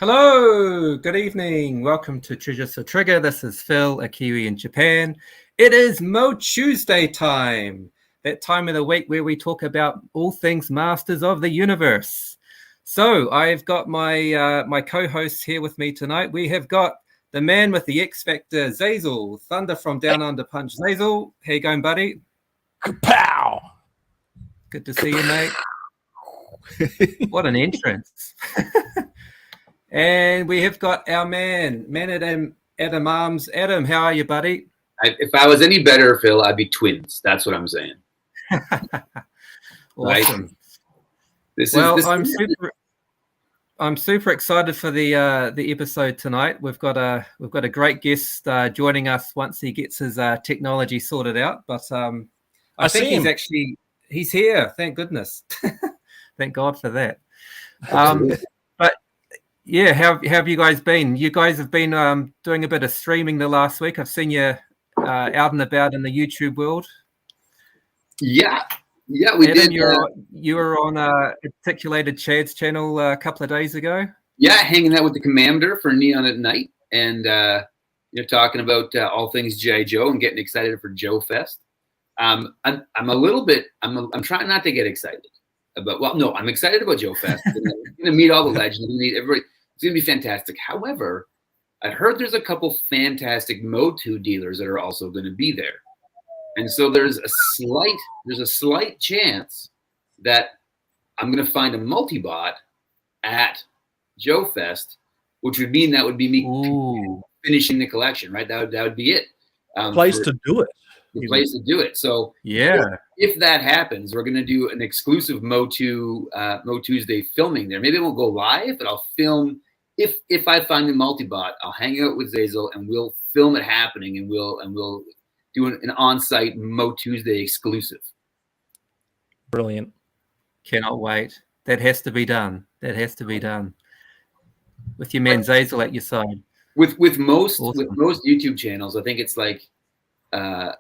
Hello, good evening. Welcome to Treasures for Trigger. This is Phil, a Kiwi in Japan. It is MOTUesday time, that time of the week where we talk about all things Masters of the Universe. So I've got my co-hosts here with me tonight. We have got the man with the X Factor, Zazel, Thunder from Down Under Punch. Zazel, how you going, buddy? Kapow! Good to see you, mate. What an entrance. And we have got our man Adam Arms. Adam, how are you, buddy? If I was any better, Phil, I'd be twins. That's what I'm saying. Awesome. Right? I'm super excited for the episode tonight. We've got a great guest joining us once he gets his technology sorted out. But I think he's here. Thank goodness. Thank God for that. But yeah, how have you guys been? You guys have been doing a bit of streaming the last week. I've seen you out and about in the YouTube world. Yeah, we Adam, did. You were on Articulated Chad's channel a couple of days ago. Yeah, hanging out with the Commander for Neon at Night, and talking about all things G.I. Joe and getting excited for Joe Fest. I'm trying not to get excited about. Well, no, I'm excited about Joe Fest. I'm going to meet all the legends. I'm going to meet everybody. It's going to be fantastic. However, I heard there's a couple fantastic Motu dealers that are also going to be there. And so there's a slight chance that I'm going to find a multi-bot at Joe Fest, which would mean that would be me finishing the collection, right? That would be it. Place to do it. The place to do it. So yeah, if that happens, we're going to do an exclusive MOTUesday filming there. Maybe it won't go live, but I'll film. If I find the multi-bot, I'll hang out with Zazel and we'll film it happening, and we'll do an on-site MOTUesday exclusive. Brilliant. Cannot wait. That has to be done. With your man Zazel at your side. With most YouTube channels, I think it's like I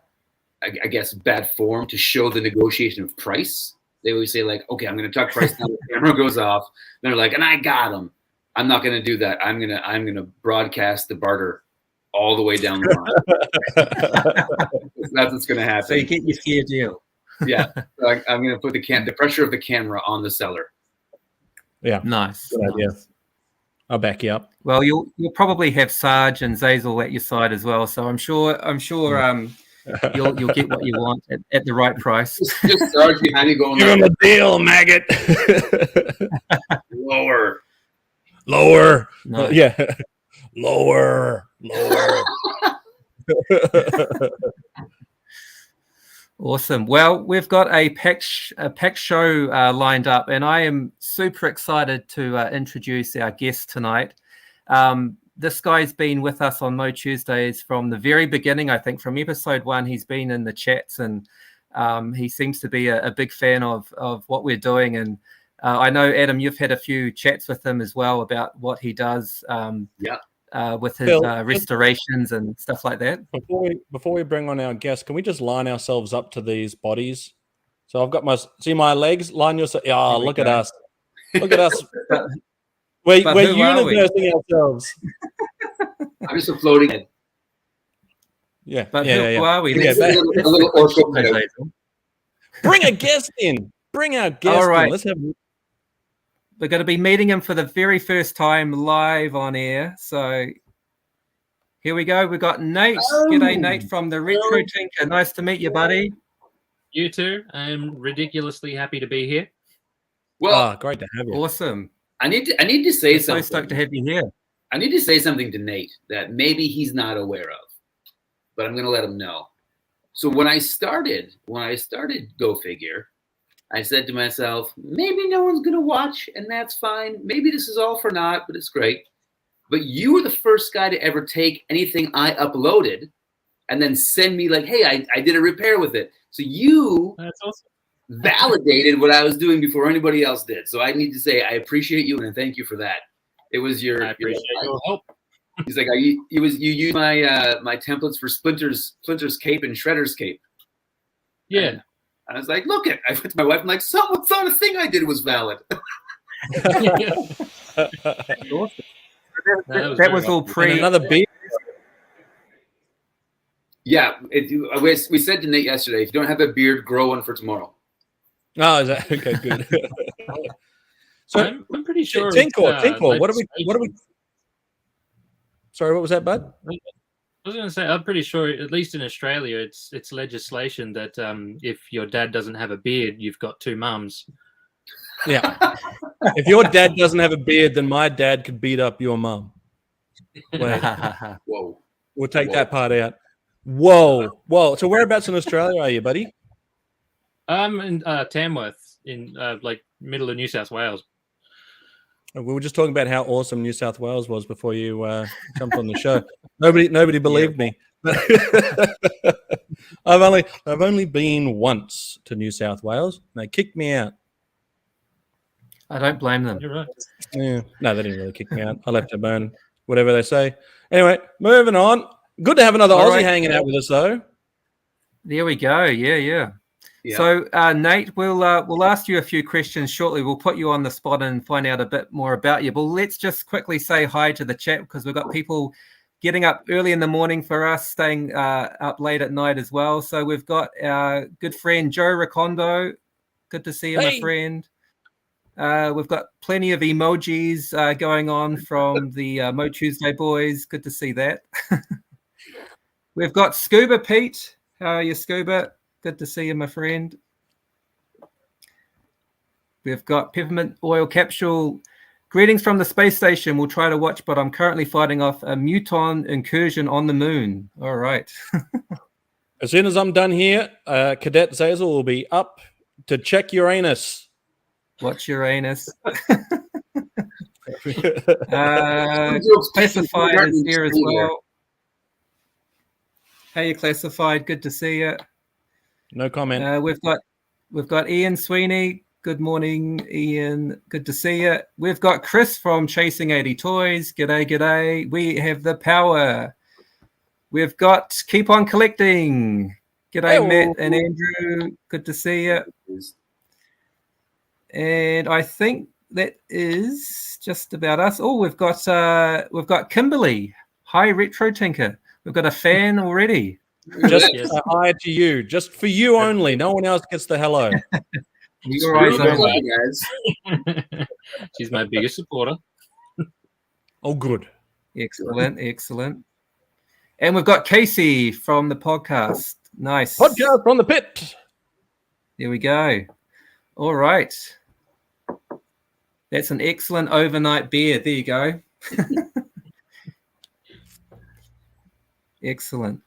guess bad form to show the negotiation of price. They always say like, okay, I'm going to talk price now. The camera goes off. They're like, and I got them. I'm not going to do that. I'm going to broadcast the barter all the way down the line. That's what's going to happen. So you get your fair deal. Yeah. So I'm going to put the pressure of the camera on the seller. Yeah. Nice. Good idea. I'll back you up. Well, you'll probably have Sarge and Zazel at your side as well. So I'm sure you'll get what you want at the right price. Just Sarge behind you going, give him a deal, maggot. Lower. No. Yeah. Lower. Awesome. Well, we've got a packed show lined up, and I am super excited to introduce our guest tonight. This guy's been with us on MOTUesdays from the very beginning. I think from episode 1, he's been in the chats, and he seems to be a big fan of what we're doing. And I know, Adam, you've had a few chats with him as well about what he does. With his Phil, restorations and stuff like that. Before we bring on our guest, can we just line ourselves up to these bodies? So I've got my legs. Line yourself. Oh, look at us. Look at us. We're universing ourselves. I'm just a floating head. Yeah. But who are we? A little orco. Bring a guest in. Bring our guest All right. in. Let's have. We're going to be meeting him for the very first time live on air. So here we go. We've got Nate. G'day, Nate from the RetroTinker. Nice to meet you, buddy. You too. I'm ridiculously happy to be here. Well, great to have you. Awesome. I need to say something. So stoked to have you here. I need to say something to Nate that maybe he's not aware of, but I'm going to let him know. So when I started Go Figure, I said to myself, maybe no one's going to watch, and that's fine. Maybe this is all for naught, but it's great. But you were the first guy to ever take anything I uploaded and then send me like, hey, I did a repair with it. So you That's awesome. Validated what I was doing before anybody else did. So I need to say I appreciate you and thank you for that. It was I appreciate your help. He's like, you used my templates for Splinter's cape and Shredder's cape. Yeah. And I was like, look it. I went to my wife. I'm like, someone thought a thing I did was valid. Awesome. That was all pre. And another beer. Yeah, we said to Nate yesterday, if you don't have a beard, grow one for tomorrow. Oh, is that okay? Good. So I'm pretty sure. Tinkle. What are we? Sorry, what was that, bud? I was going to say, I'm pretty sure, at least in Australia, it's legislation that if your dad doesn't have a beard, you've got two mums. Yeah. If your dad doesn't have a beard, then my dad could beat up your mum. Wait. Whoa. We'll take that part out. Whoa. So whereabouts in Australia are you, buddy? I'm in Tamworth, in like middle of New South Wales. We were just talking about how awesome New South Wales was before you jumped on the show. Nobody believed me. I've only been once to New South Wales. They kicked me out. I don't blame them. You're right. Yeah. No, they didn't really kick me out. I left a bone, whatever they say. Anyway, moving on. Good to have another Aussie hanging out with us, though. There we go. Yeah. So, Nate, we'll ask you a few questions shortly. We'll put you on the spot and find out a bit more about you. But let's just quickly say hi to the chat because we've got people getting up early in the morning for us, staying up late at night as well. So we've got our good friend Joe Recondo. Good to see you, my friend. We've got plenty of emojis going on from the MOTUesday boys. Good to see that. We've got Scuba Pete. How are you, Scuba? Good to see you, my friend. We've got Peppermint Oil Capsule. Greetings from the space station. We'll try to watch, but I'm currently fighting off a muton incursion on the moon. All right. As soon as I'm done here, Cadet Zazel will be up to check Uranus. Watch Uranus. Classified is here as well. Hey, you Classified. Good to see you. No comment. We've got Ian Sweeney. Good morning, Ian. Good to see you. We've got Chris from Chasing 80 Toys. G'day. We have the power. We've got Keep On Collecting. G'day, Matt and Andrew. Good to see you. And I think that is just about us. Oh, we've got Kimberly. Hi, RetroTinker. We've got a fan already. Just hi to you, just for you only. No one else gets the hello. Your eyes only, guys. She's my biggest supporter. Oh, good. Excellent. And we've got Casey from the podcast. Nice. Podcast from the pit. There we go. All right. That's an excellent overnight beer. There you go. Excellent.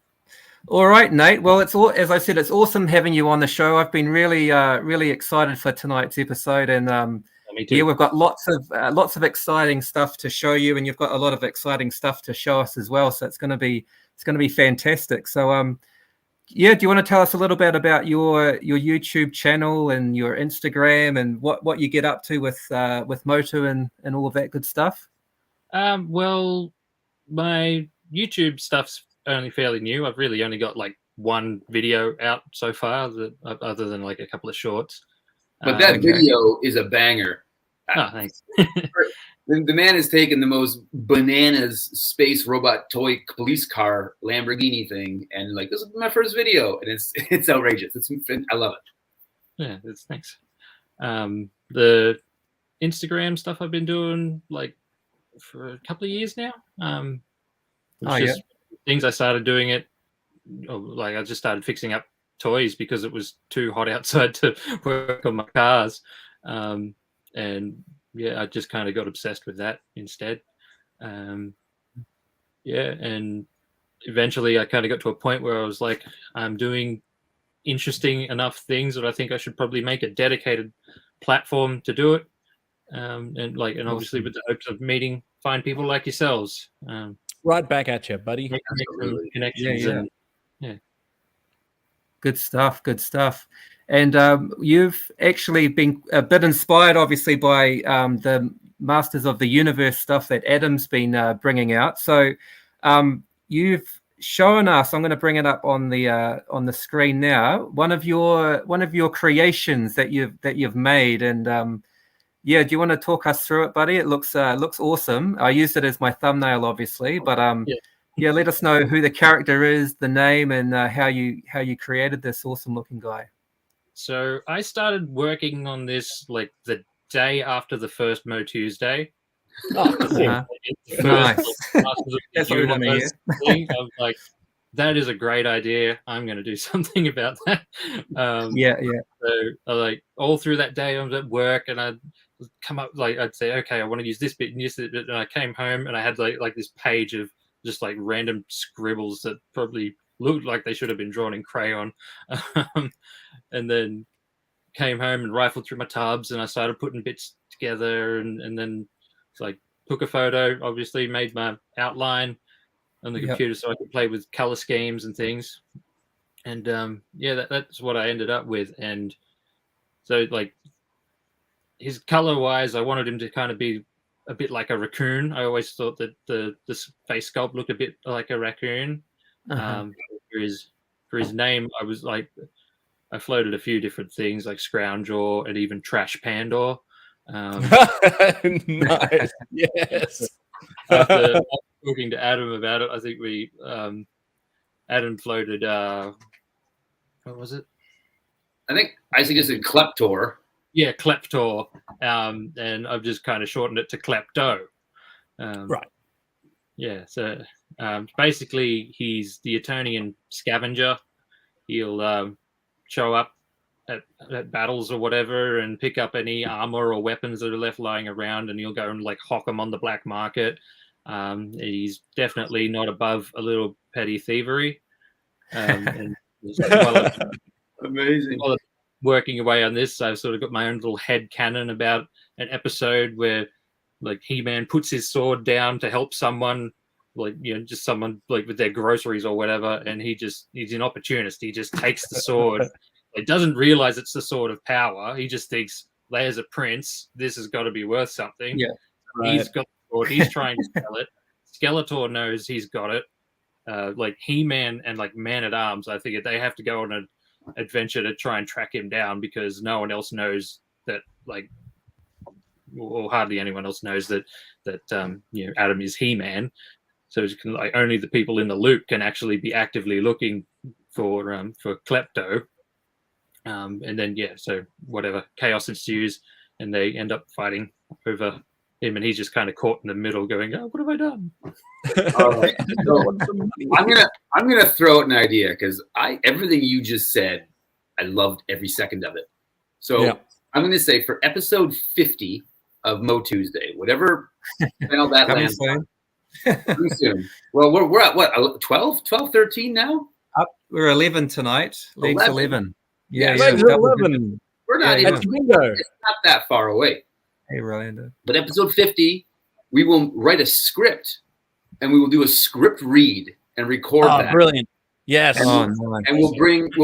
All right, Nate. Well, as I said, it's awesome having you on the show. I've been really excited for tonight's episode, and me too. Yeah, we've got lots of exciting stuff to show you, and you've got a lot of exciting stuff to show us as well. So it's going to be fantastic. So yeah, do you want to tell us a little bit about your YouTube channel and your Instagram and what you get up to with Motu and all of that good stuff? Well, my YouTube stuff's only fairly new. I've really only got like one video out so far, other than like a couple of shorts. But that video is a banger. Oh, thanks. The man has taken the most bananas space robot toy police car Lamborghini thing, and like, this is my first video, and it's outrageous. I love it. Yeah, it's thanks. The Instagram stuff I've been doing like for a couple of years now. Things I started doing it, like I just started fixing up toys because it was too hot outside to work on my cars. And yeah, I just kind of got obsessed with that instead. And eventually I kind of got to a point where I was like, I'm doing interesting enough things that I think I should probably make a dedicated platform to do it. And obviously with the hopes of find people like yourselves. Right back at you, buddy. Connections. Yeah. Good stuff. And you've actually been a bit inspired, obviously, by the Masters of the Universe stuff that Adam's been bringing out. So you've shown us. I'm going to bring it up on the screen now. One of your creations that you've made, and Yeah, do you want to talk us through it, buddy? It looks awesome. I used it as my thumbnail, obviously, but yeah, let us know who the character is, the name, and how you created this awesome looking guy. So I started working on this like the day after the first MOTUesday. Oh, cool. Nice. That's what we want to hear. I'm like, that is a great idea. I'm going to do something about that. Yeah. So like all through that day, I was at work, and I'd come up like I'd say, okay, I want to use this bit and use it. And I came home and I had like this page of just like random scribbles that probably looked like they should have been drawn in crayon. And then came home and rifled through my tubs, and I started putting bits together, and then it's like took a photo, obviously made my outline on the computer so I could play with color schemes and things. And that's what I ended up with. And so like his color wise, I wanted him to kind of be a bit like a raccoon. I always thought that the face sculpt looked a bit like a raccoon. For his name, I floated a few different things like Scrounjaw and even Trash Pandor. Nice. Yes. After talking to Adam about it, I think we Adam floated what was it? I think I suggested Kleptor. Yeah, Kleptor. And I've just kind of shortened it to Klepto. Right. Yeah, so basically he's the Eternian scavenger. He'll show up at battles or whatever and pick up any armor or weapons that are left lying around, and he'll go and like hawk them on the black market. He's definitely not above a little petty thievery. And amazing. While working away on this, I've sort of got my own little head canon about an episode where like He-Man puts his sword down to help someone, like, you know, just someone like with their groceries or whatever, and he's an opportunist. He just takes the sword. He doesn't realize it's the sword of power. He just thinks, there's a prince, this has got to be worth something. Yeah, right. He's got the sword, he's trying to sell it. Skeletor knows he's got it. Like He-Man and like Man-at-Arms, I figured they have to go on an adventure to try and track him down, because no one else knows that, like, or hardly anyone else knows that you know, Adam is He-Man. So it's like only the people in the loop can actually be actively looking for Klepto. And then so whatever, chaos ensues, and they end up fighting over him, and he's just kind of caught in the middle, going, "Oh, what have I done?" All right. So I'm gonna throw out an idea, because everything you just said, I loved every second of it. So I'm gonna say for episode 50 of MOTUesday, whatever channel that lands on. Pretty soon. Well, we're at what, 12, 13 now? We're 11 tonight. League's 11. Yeah, League's 11. We're not even. It's not that far away. Hey, Rolando. But episode 50, we will write a script, and we will do a script read and record that. Brilliant! Yes. And we'll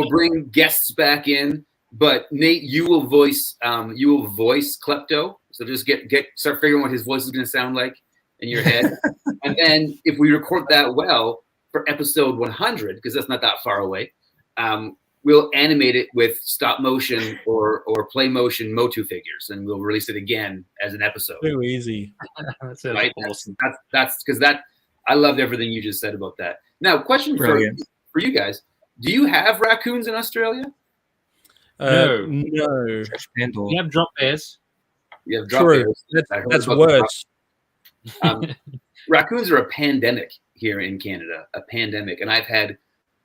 bring guests back in. But Nate, you will voice Klepto. So just start figuring what his voice is going to sound like in your head. And then if we record that well for episode 100, because that's not that far away, we'll animate it with stop motion or play motion Motu figures, and we'll release it again as an episode. Too easy. That's right? Awesome. That's because I loved everything you just said about that. Now, question for you guys: do you have raccoons in Australia? No. You have drop bears. You have drop bears. That's worse. Raccoons are a pandemic here in Canada, and I've had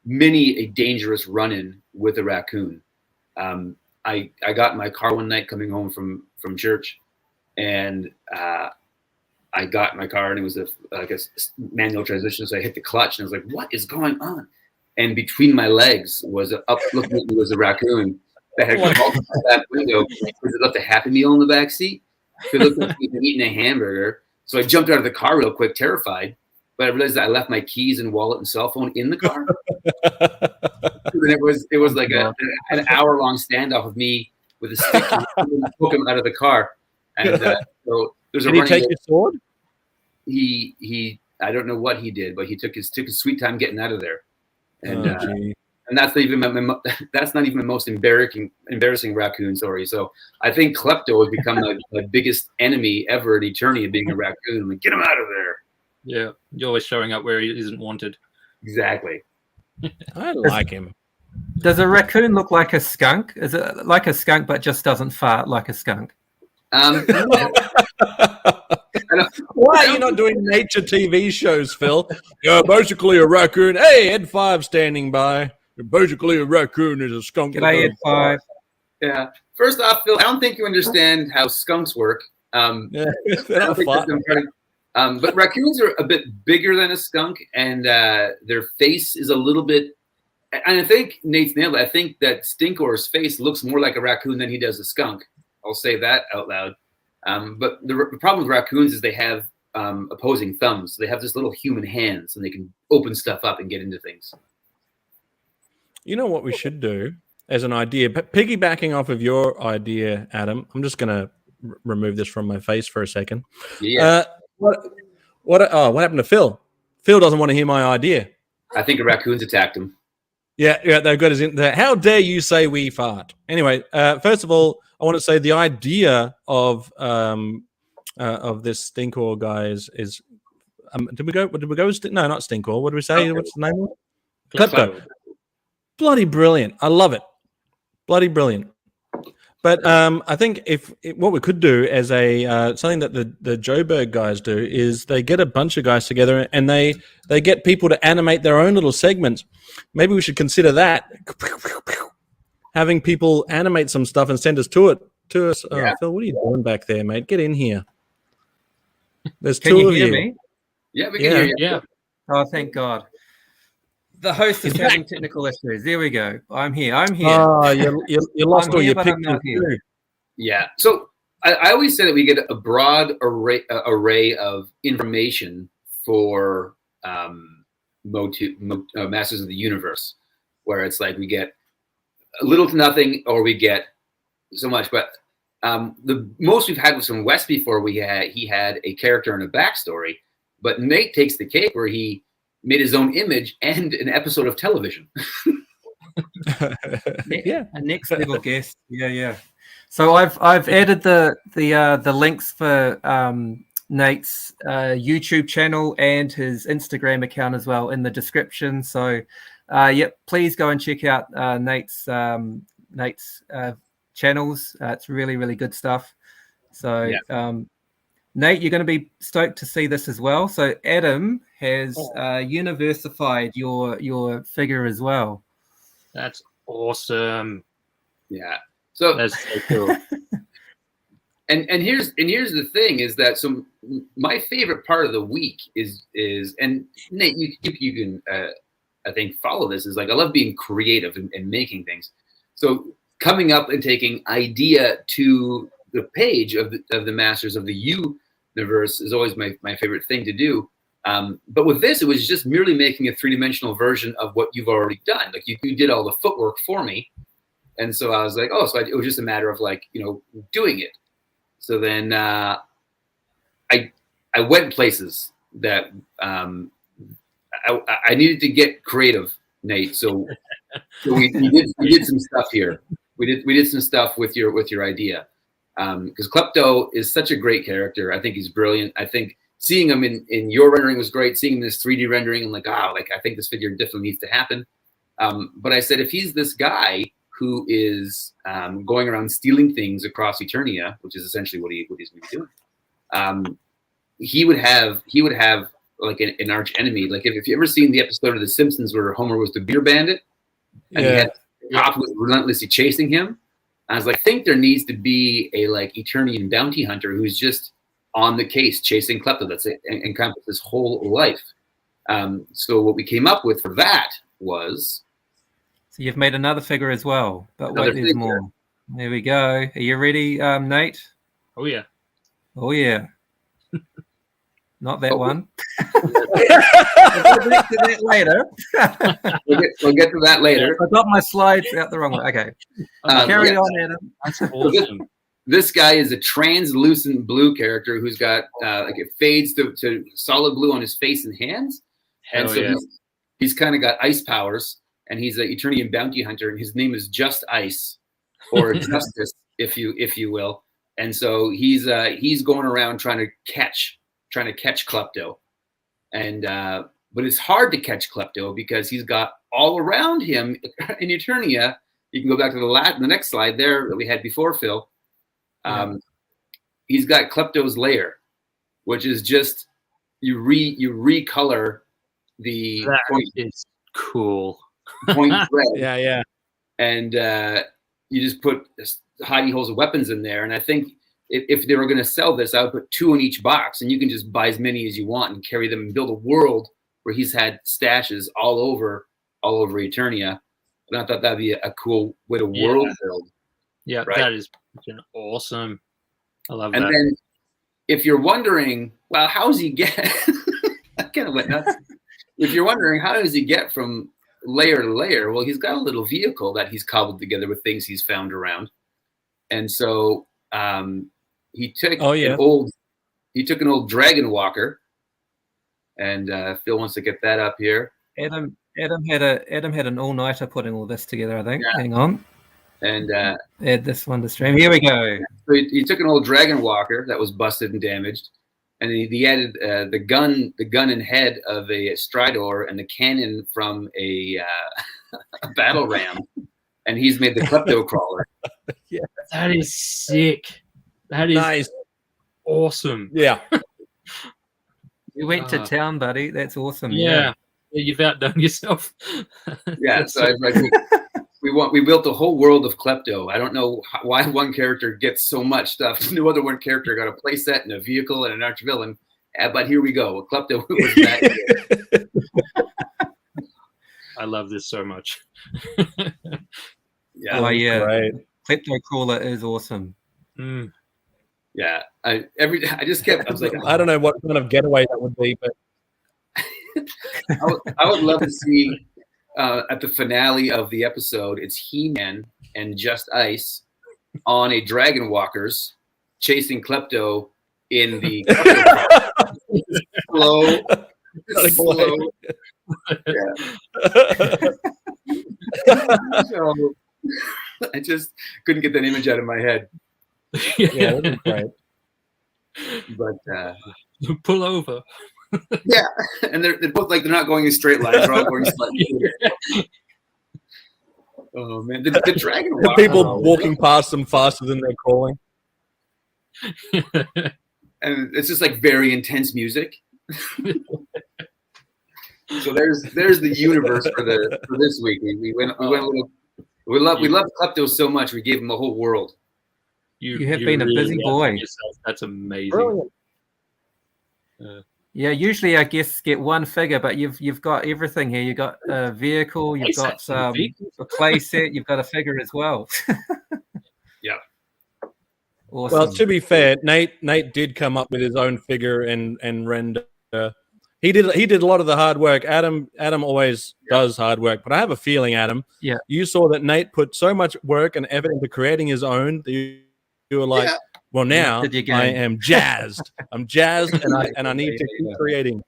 many a dangerous run-in with a raccoon. I got in my car one night coming home from church, and I got in my car, and it was a manual transmission, so I hit the clutch, and I was like, "What is going on?" And between my legs was looking at me was a raccoon that had come out that window. Was it left a Happy Meal in the back seat? So it looked like he'd been eating a hamburger. So I jumped out of the car real quick, terrified. But I realized that I left my keys and wallet and cell phone in the car. And it was like an hour-long standoff of me with a stick and poke him out of the car. And so there's Did he take your sword? He I don't know what he did, but he took his sweet time getting out of there. And And that's not even my most embarrassing raccoon story. So I think Klepto has become my biggest enemy ever at Eternia, being a raccoon. I'm like, get him out of there. Yeah, you're always showing up where he isn't wanted. Exactly. I like him. Does a raccoon look like a skunk? Is it like a skunk but just doesn't fart like a skunk? Why are you not doing nature TV shows, Phil? You're basically a raccoon. Hey, Ed 5 standing by. You're basically a raccoon is a skunk. G'day, Ed 5. Yeah. First off, Phil, I don't think you understand how skunks work. Yeah, but raccoons are a bit bigger than a skunk, and their face is a little bit. And I think Nate's nailed it. I think that Stinkor's face looks more like a raccoon than he does a skunk. I'll say that out loud. But the problem with raccoons is they have opposing thumbs. So they have this little human hands, and they can open stuff up and get into things. You know what we should do as an idea, but piggybacking off of your idea, Adam, I'm just going to remove this from my face for a second. Yeah. What happened to Phil? Phil doesn't want to hear my idea. I think a raccoon's attacked him. Yeah, they've got us in there. How dare you say we fart? Anyway, first of all, I want to say the idea of this Stinkor guy is did we go with no, not Stinkor. What did we say? What's the name of it? Klepto. Bloody brilliant. I love it. Bloody brilliant. But I think what we could do as a something that the Joburg guys do is they get a bunch of guys together and they get people to animate their own little segments. Maybe we should consider that. Having people animate some stuff and send us to us. Yeah. Phil, what are you doing back there, mate? Get in here. There's Can two you of hear you. me? Yeah, we can hear you. Yeah. Oh, thank God. The host is having technical issues. There we go. I'm here. Oh, you lost I'm all here, your but I'm not pictures. here. Yeah. So I always say that we get a broad array of information for Masters of the Universe, where it's like we get a little to nothing or we get so much. But the most we've had was from Wes before. He had a character and a backstory, but Nate takes the cake where he made his own image and an episode of television. Yeah, a next level guest. Yeah. So I've added the links for Nate's YouTube channel and his Instagram account as well in the description. So please go and check out Nate's channels. It's really, really good stuff. So Nate, you're going to be stoked to see this as well. So Adam has universified your figure as well. That's awesome. Yeah. So that's so cool. and here's the thing is that so my favorite part of the week is and Nate, you can I think follow this is like I love being creative and making things. So coming up and taking idea to the page of the Masters of the Youniverse is always my favorite thing to do. But with this, it was just merely making a 3-dimensional version of what you've already done. Like you did all the footwork for me. And so I was like, it was just a matter of like, doing it. So then I went places that I needed to get creative, Nate. So we did some stuff here. We did some stuff with your idea. Because Klepto is such a great character. I think he's brilliant. I think seeing him in your rendering was great. Seeing him in this 3D rendering, I'm like, I think this figure definitely needs to happen. But I said, if he's this guy who is going around stealing things across Eternia, which is essentially what he's going to be doing, he would have like an arch enemy. Like if you ever seen the episode of The Simpsons where Homer was the beer bandit, and he had a cop who was relentlessly chasing him. I was like, I think there needs to be a like Eternian bounty hunter who's just on the case chasing Klepto. That's it, encompasses his whole life. So what we came up with for that was. So you've made another figure as well, but wait, there's more. There we go. Are you ready, Nate? Oh yeah. Oh yeah. Not that one. We'll get to that later. We'll get to that later. I got my slides out the wrong way. Okay. Carry on, Adam. That's awesome. This guy is a translucent blue character who's got like it fades to solid blue on his face and hands. And so he's kind of got ice powers. and he's an Eternian bounty hunter, and his name is Just Ice, or Justice, if you will. And so he's going around trying to catch Klepto, and but it's hard to catch Klepto because he's got all around him in Eternia. You can go back to the next slide there that we had before, Phil. He's got Klepto's lair, which is just you recolor the point. Is cool. Point red. Yeah. And you just put hidey holes of weapons in there. And I think if they were going to sell this, I would put 2 in each box, and you can just buy as many as you want and carry them and build a world where he's had stashes all over Eternia. And I thought that'd be a cool way to world build. Yeah, right? That is awesome. I love that. And then if you're wondering, well, how's he get? I kind of went nuts. If you're wondering, how does he get from layer to layer? Well, he's got a little vehicle that he's cobbled together with things he's found around. And so he took an old dragon walker, and Phil wants to get that up here. Adam had an all-nighter putting all this together, I think. Yeah. Hang on. And add this one to stream. Here we go. So he took an old dragon walker that was busted and damaged, and he added the gun and head of a Stridor and the cannon from a battle ram, and he's made the Klepto crawler. Yeah, that is sick. That is nice. Awesome. Yeah. You went to town, buddy. That's awesome. Yeah. You've outdone yourself. Yeah. So we built a whole world of Klepto. I don't know why one character gets so much stuff. No other one character got a play set and a vehicle and an archvillain. But here we go. Klepto was that. I love this so much. Yeah. Oh yeah. Right. Klepto crawler is awesome. Mm. Yeah. I was like, I don't know what kind of getaway that would be, but I would love to see at the finale of the episode, it's He-Man and Just Ice on a Dragon Walkers chasing Klepto in the slow. So, I just couldn't get that image out of my head. Yeah, that's great. But pull over. Yeah, and they're both like they're not going in straight lines. They're all going slightly. Oh man, the dragon. People walking past them faster than they're crawling. And it's just like very intense music. So there's the universe for this week. We love Klepto so much we gave him a whole world. You have been a busy boy. Yourself. That's amazing. Yeah, usually our guests get one figure, but you've got everything here. You've got a vehicle, you've got a play set, you've got a figure as well. Yeah. Awesome. Well, to be fair, Nate did come up with his own figure and render. He did a lot of the hard work. Adam always does hard work, but I have a feeling, Adam, you saw that Nate put so much work and effort into creating his own that you were like, well, now I am jazzed. I'm jazzed, and I need to keep creating.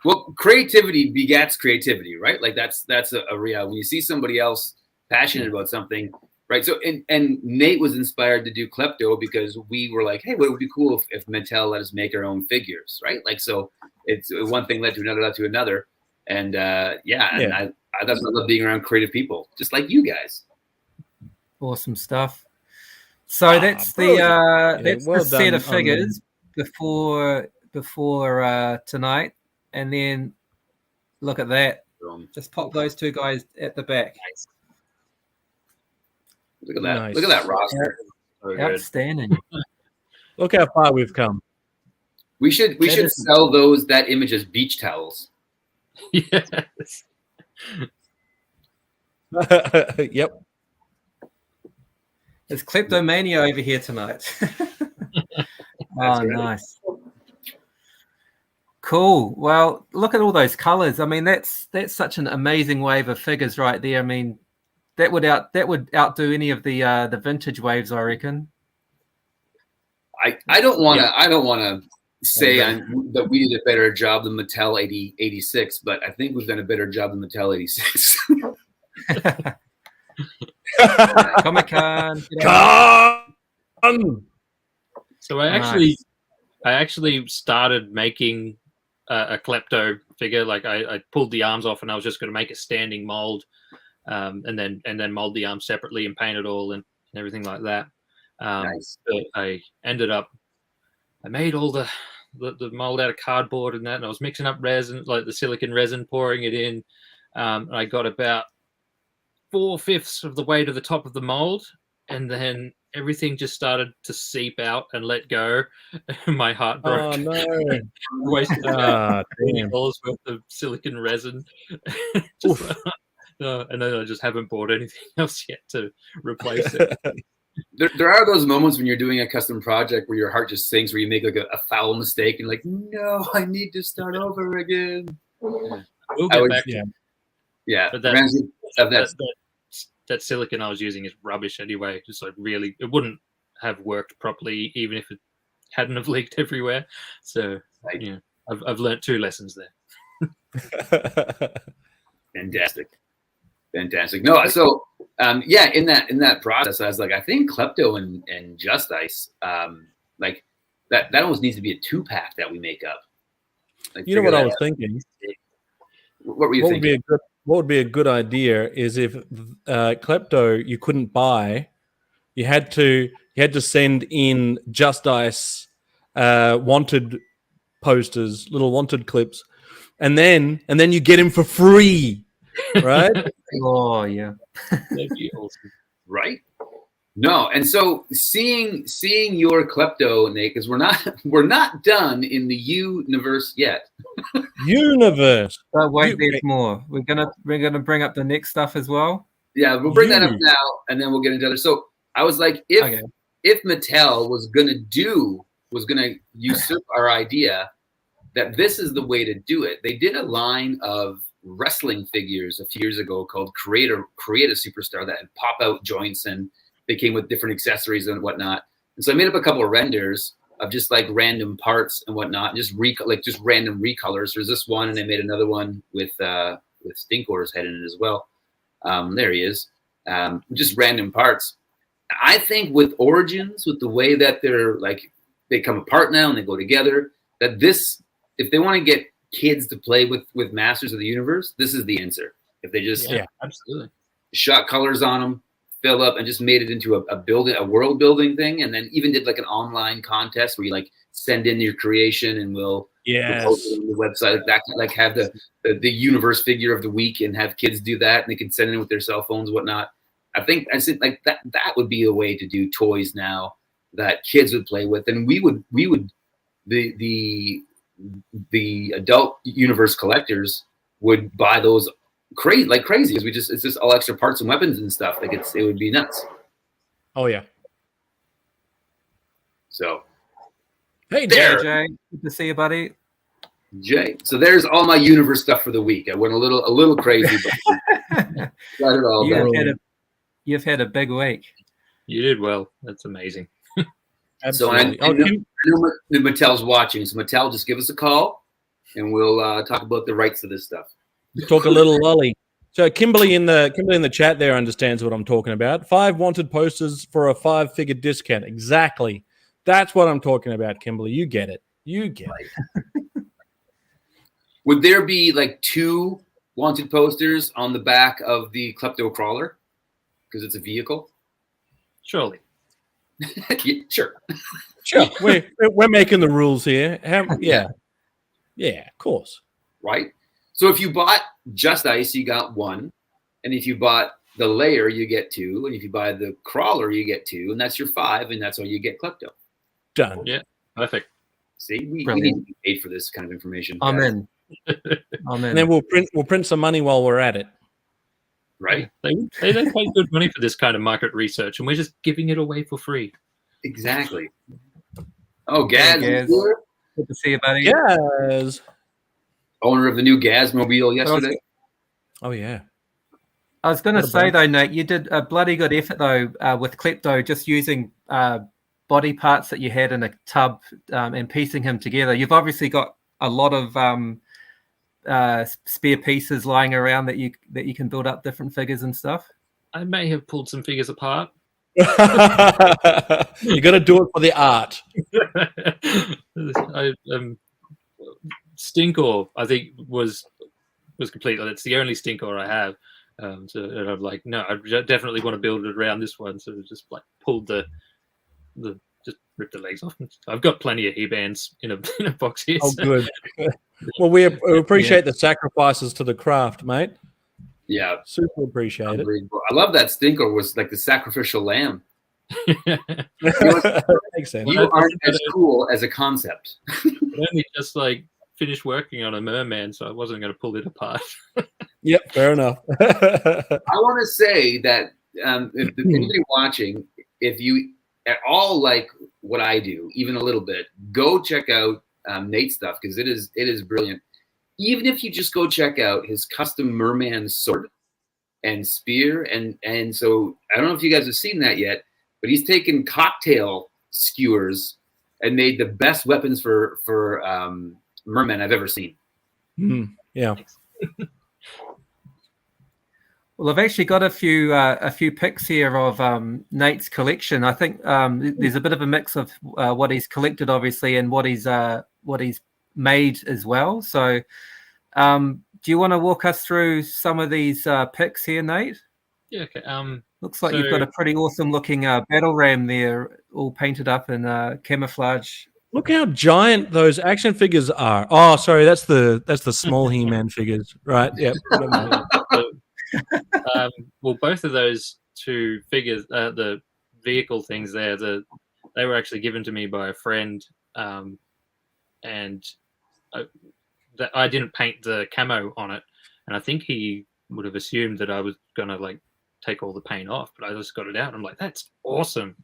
Well, creativity begets creativity, right? Like that's a reality. When you see somebody else passionate about something, right? So and Nate was inspired to do Klepto because we were like, hey, what would be cool if Mattel let us make our own figures, right? Like so, it's one thing led to another, and and I that's why I love being around creative people, just like you guys. Awesome stuff. So that's the set of figures before tonight, and then look at that. Just pop those two guys at the back. Nice. Look at that! Nice. Look at that roster. So outstanding. Look how far we've come. We should sell that image as beach towels. Yes. Yep. It's kleptomania over here tonight. Oh, nice. Cool. Well, look at all those colors. I mean, that's such an amazing wave of figures right there. I mean, that would outdo any of the vintage waves, I reckon. I don't want to say that we did a better job than Mattel 86, but I think we've done a better job than Mattel 86. Comic-Con. So I actually started making a klepto figure. Like I pulled the arms off, and I was just going to make a standing mold, and then mold the arms separately and paint it all and everything like that. Nice. But I made all the mold out of cardboard and that, and I was mixing up resin, like the silicon resin, pouring it in. And I got about 4/5 of the way to the top of the mold, and then everything just started to seep out and let go. My heart broke. Oh no! Wasted damn. $20 worth of silicon resin. And then I just haven't bought anything else yet to replace it. There are those moments when you're doing a custom project where your heart just sinks, where you make like a foul mistake and like, no, I need to start over again. We'll get back to it. Yeah, but that silicon I was using is rubbish anyway. Just like really, it wouldn't have worked properly even if it hadn't have leaked everywhere. So yeah, I've learned 2 lessons there. Fantastic. No, so yeah, in that process, I was like, I think Klepto and Just Ice, like that almost needs to be a 2-pack that we make up. Like, you know what I was thinking? What were you thinking? What would be a good idea is if Klepto you couldn't buy, you had to send in Just Ice wanted posters, little wanted clips, and then you get him for free. Right? Oh yeah, that'd be awesome. Right? No, and so seeing your Klepto, Nate, because we're not done in the Youniverse yet. Youniverse. But wait, there's more. We're gonna bring up the next stuff as well. Yeah, we'll bring that up now, and then we'll get into other. So I was like, if Mattel was gonna usurp our idea that this is the way to do it, they did a line of wrestling figures a few years ago called Create a Superstar that had pop out joints, and they came with different accessories and whatnot. And so I made up a couple of renders of just like random parts and whatnot, just random recolors. There's this one, and I made another one with Stinkor's head in it as well. There he is. Just random parts. I think with Origins, with the way that they come apart now and they go together, that this, if they want to get kids to play with Masters of the Universe, this is the answer. If they just absolutely shot colors on them, fill up, and just made it into a world building thing, and then even did like an online contest where you like send in your creation and we'll post it on the website like that, like have the Universe figure of the week and have kids do that, and they can send it in with their cell phones, whatnot. I think like that would be a way to do toys now that kids would play with, and we would the adult Universe collectors would buy those crazy because it's just all extra parts and weapons and stuff. Like it would be nuts. Oh yeah. So hey there, Jay, good to see you, buddy. Jay. So there's all my Universe stuff for the week. I went a little crazy, but got it all done. You've had a big week. You did well. That's amazing. Absolutely. So I know Mattel's watching, so Mattel, just give us a call, and we'll talk about the rights to this stuff. Talk a little lolly. So Kimberly in the chat there understands what I'm talking about. 5 wanted posters for a 5-figure discount. Exactly. That's what I'm talking about, Kimberly. You get it. You get it. Would there be like 2 wanted posters on the back of the Klepto Crawler because it's a vehicle? Surely. Yeah, sure. We're making the rules here. Yeah, of course. Right. So if you bought Just Ice, you got 1, and if you bought the layer, you get 2, and if you buy the crawler, you get 2, and that's your 5, and that's how you get Klepto. Done. Yeah, perfect. See, we need to be paid for this kind of information. I'm in. And then we'll print some money while we're at it. Right? They don't pay good money for this kind of market research, and we're just giving it away for free. Exactly. Oh, Gaz. Good to see you, buddy. Gaz. Owner of the new Gaz mobile yesterday. Oh, yeah. I was going to say, though, Nate, you did a bloody good effort, though, with Klepto, just using body parts that you had in a tub and piecing him together. You've obviously got a lot of spare pieces lying around that you can build up different figures and stuff? I may have pulled some figures apart. You got to do it for the art. Stinkor, I think, was complete. It's the only Stinkor I have. So and I'm like, no, I definitely want to build it around this one. So just like pulled just ripped the legs off. I've got plenty of He-Bands in a box here. Oh, so. good. Well, we appreciate the sacrifices to the craft, mate. Yeah, super appreciate it. I love that Stinkor was like the sacrificial lamb. Makes sense. You aren't as cool as a concept. I only just like finished working on a merman, so I wasn't going to pull it apart. Yep, fair enough. I want to say that if anybody watching, if you at all like what I do, even a little bit, go check out Nate's stuff because it is brilliant. Even if you just go check out his custom merman sword and spear, and so I don't know if you guys have seen that yet, but he's taken cocktail skewers and made the best weapons for mermen I've ever seen. Yeah. Well, I've actually got a few pics here of Nate's collection. I think there's a bit of a mix of what he's collected, obviously, and what he's made as well. So, do you want to walk us through some of these pics here, Nate? Yeah. Okay. Looks like you've got a pretty awesome looking battle ram there, all painted up in camouflage. Look how giant those action figures are. Oh, sorry, that's the small He-Man figures, right? Yep. Well, both of those two figures, the vehicle things there, they were actually given to me by a friend, and I didn't paint the camo on it, and I think he would have assumed that I was gonna like take all the paint off, but I just got it out. I'm like, that's awesome.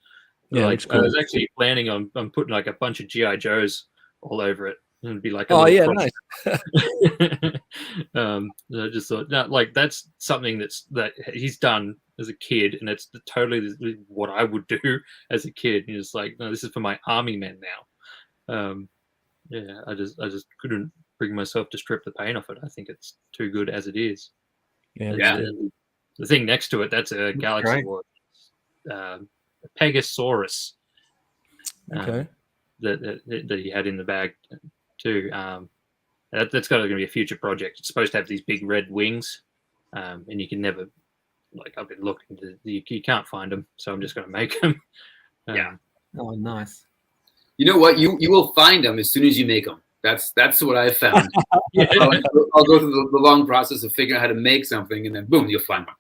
Yeah, like cool. I was actually planning on putting like a bunch of GI Joes all over it. And it'd be like, nice. I just thought, no, like that's something that he's done as a kid, and it's totally what I would do as a kid. And it's like, no, this is for my army men now. Yeah, I just couldn't bring myself to strip the paint off it. I think it's too good as it is. Yeah. The thing next to it, that's a Galaxy War, Pegasaurus. Okay. That he had in the bag too. That's going to be a future project. It's supposed to have these big red wings, and you can never, like, I've been looking, you can't find them, so I'm just going to make them. Yeah. Oh, nice. You know what? You will find them as soon as you make them. That's what I've found. Yeah. I'll go through the long process of figuring out how to make something, and then boom, you'll find one.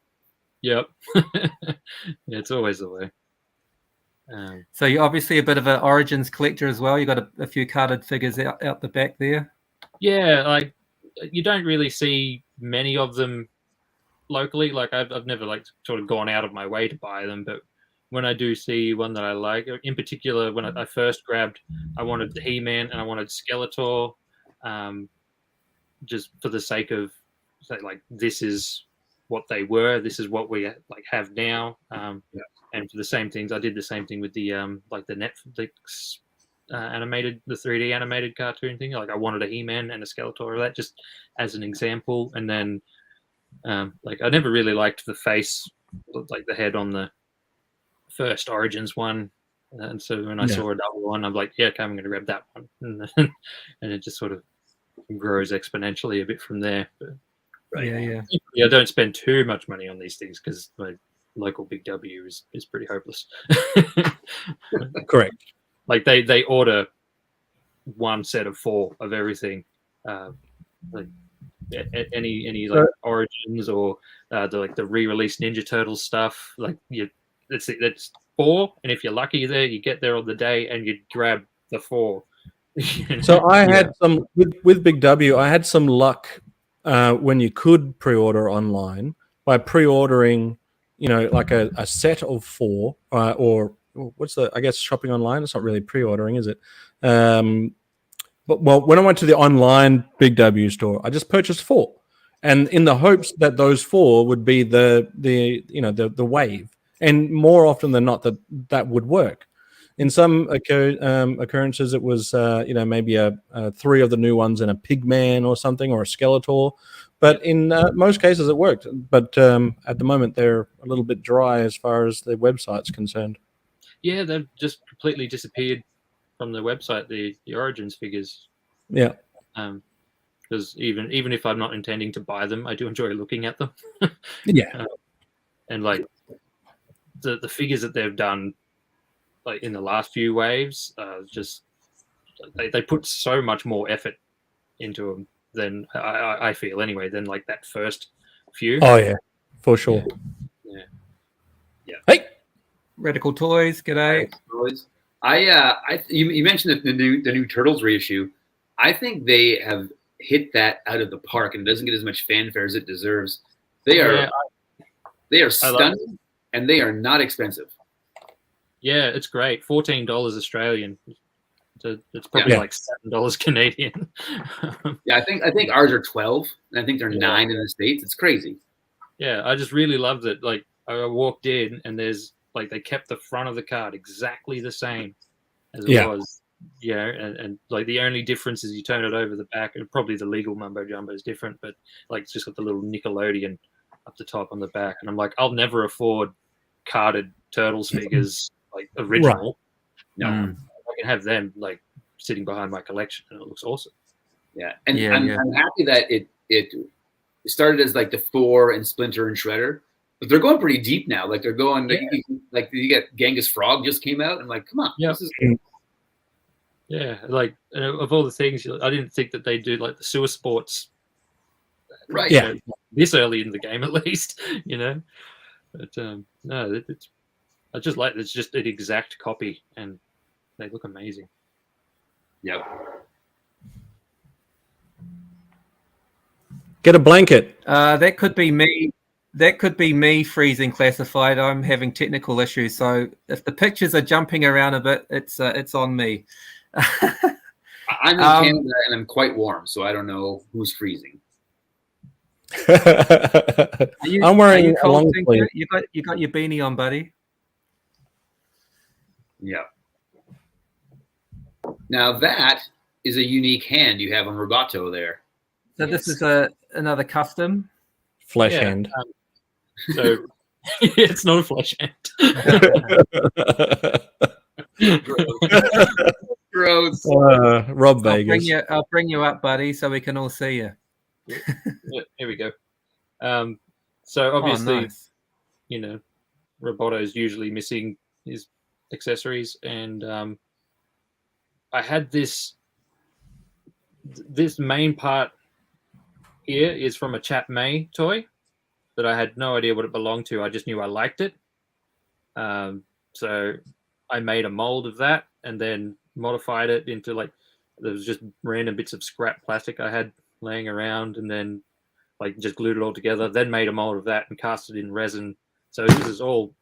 Yep. Yeah, it's always the way. So you're obviously a bit of an Origins collector as well. You got a few carded figures out the back there. Yeah, like you don't really see many of them locally. Like I've never like sort of gone out of my way to buy them, but when I do see one that I like, in particular, when I first grabbed, I wanted the He-Man and I wanted Skeletor, just for the sake of like this is what they were, this is what we like have now. And for the same things, I did the same thing with the like the Netflix animated, the 3D animated cartoon thing. Like I wanted a He-Man and a Skeletor of that, just as an example. And then like I never really liked the face, like the head on the first Origins one. And so when I saw a double one, I'm like, yeah, okay, I'm going to grab that one. And it just sort of grows exponentially a bit from there. But, Yeah. I don't spend too much money on these things because my local Big W is pretty hopeless. Correct. Like they order one set of 4 of everything, like any like Origins or the re-released Ninja Turtles stuff. Like that's 4, and if you're lucky, you get there on the day and you grab the 4. So I had some with Big W. I had some luck when you could pre-order online by pre-ordering, like a set of 4 or what's I guess shopping online. It's not really pre-ordering, is it? But when I went to the online Big W store, I just purchased 4, and in the hopes that those 4 would be the wave, and more often than not that would work. In some occurrences, it was maybe a 3 of the new ones and a Pigman or something, or a Skeletor. But in most cases, it worked. But at the moment, they're a little bit dry as far as the website's concerned. Yeah, they've just completely disappeared from the website. The Origins figures. Yeah. Because even if I'm not intending to buy them, I do enjoy looking at them. Yeah. And like the figures that they've done, like in the last few waves, just they put so much more effort into them than I feel anyway than like that first few. Oh yeah, for sure. Yeah. Hey, Radical Toys, g'day. Toys. You mentioned the new Turtles reissue. I think they have hit that out of the park and doesn't get as much fanfare as it deserves. They are stunning and they are not expensive. Yeah, it's great. $14 Australian. It's probably like $7 Canadian. Yeah, I think ours are 12, and I think they're 9 in the States. It's crazy. Yeah, I just really loved it. Like I walked in and there's like they kept the front of the card exactly the same as it was. Yeah, and like the only difference is you turn it over the back, and probably the legal mumbo jumbo is different, but like it's just got the little Nickelodeon up the top on the back, and I'm like, I'll never afford carded Turtles figures like original. Right. No, I can have them like sitting behind my collection, and it looks awesome. Yeah, and I'm happy that it started as like the Thor and Splinter and Shredder, but they're going pretty deep now. Like they're going like you get Genghis Frog just came out, and like, come on, this is. Yeah, like of all the things, I didn't think that they'd do like the sewer sports, right? Yeah, this early in the game at least, you know. But no, I just like it's just an exact copy, and they look amazing. Yep. Get a blanket. That could be me. That could be me freezing classified. I'm having technical issues, so if the pictures are jumping around a bit, it's on me. I'm in Canada and I'm quite warm, so I don't know who's freezing. I'm wearing a long sleeve. You got your beanie on, buddy. Yeah. Now that is a unique hand you have on Roboto there. So this is another custom flesh hand. So it's not a flesh hand. Gross. Rob Vegas. I'll bring you up, buddy, so we can all see you. Here we go. So obviously, you know, Roboto is usually missing his accessories, and I had this main part here is from a Chap May toy that I had no idea what it belonged to. I just knew I liked it. So I made a mold of that and then modified it into like there was just random bits of scrap plastic I had laying around, and then like just glued it all together, then made a mold of that and cast it in resin. So this is all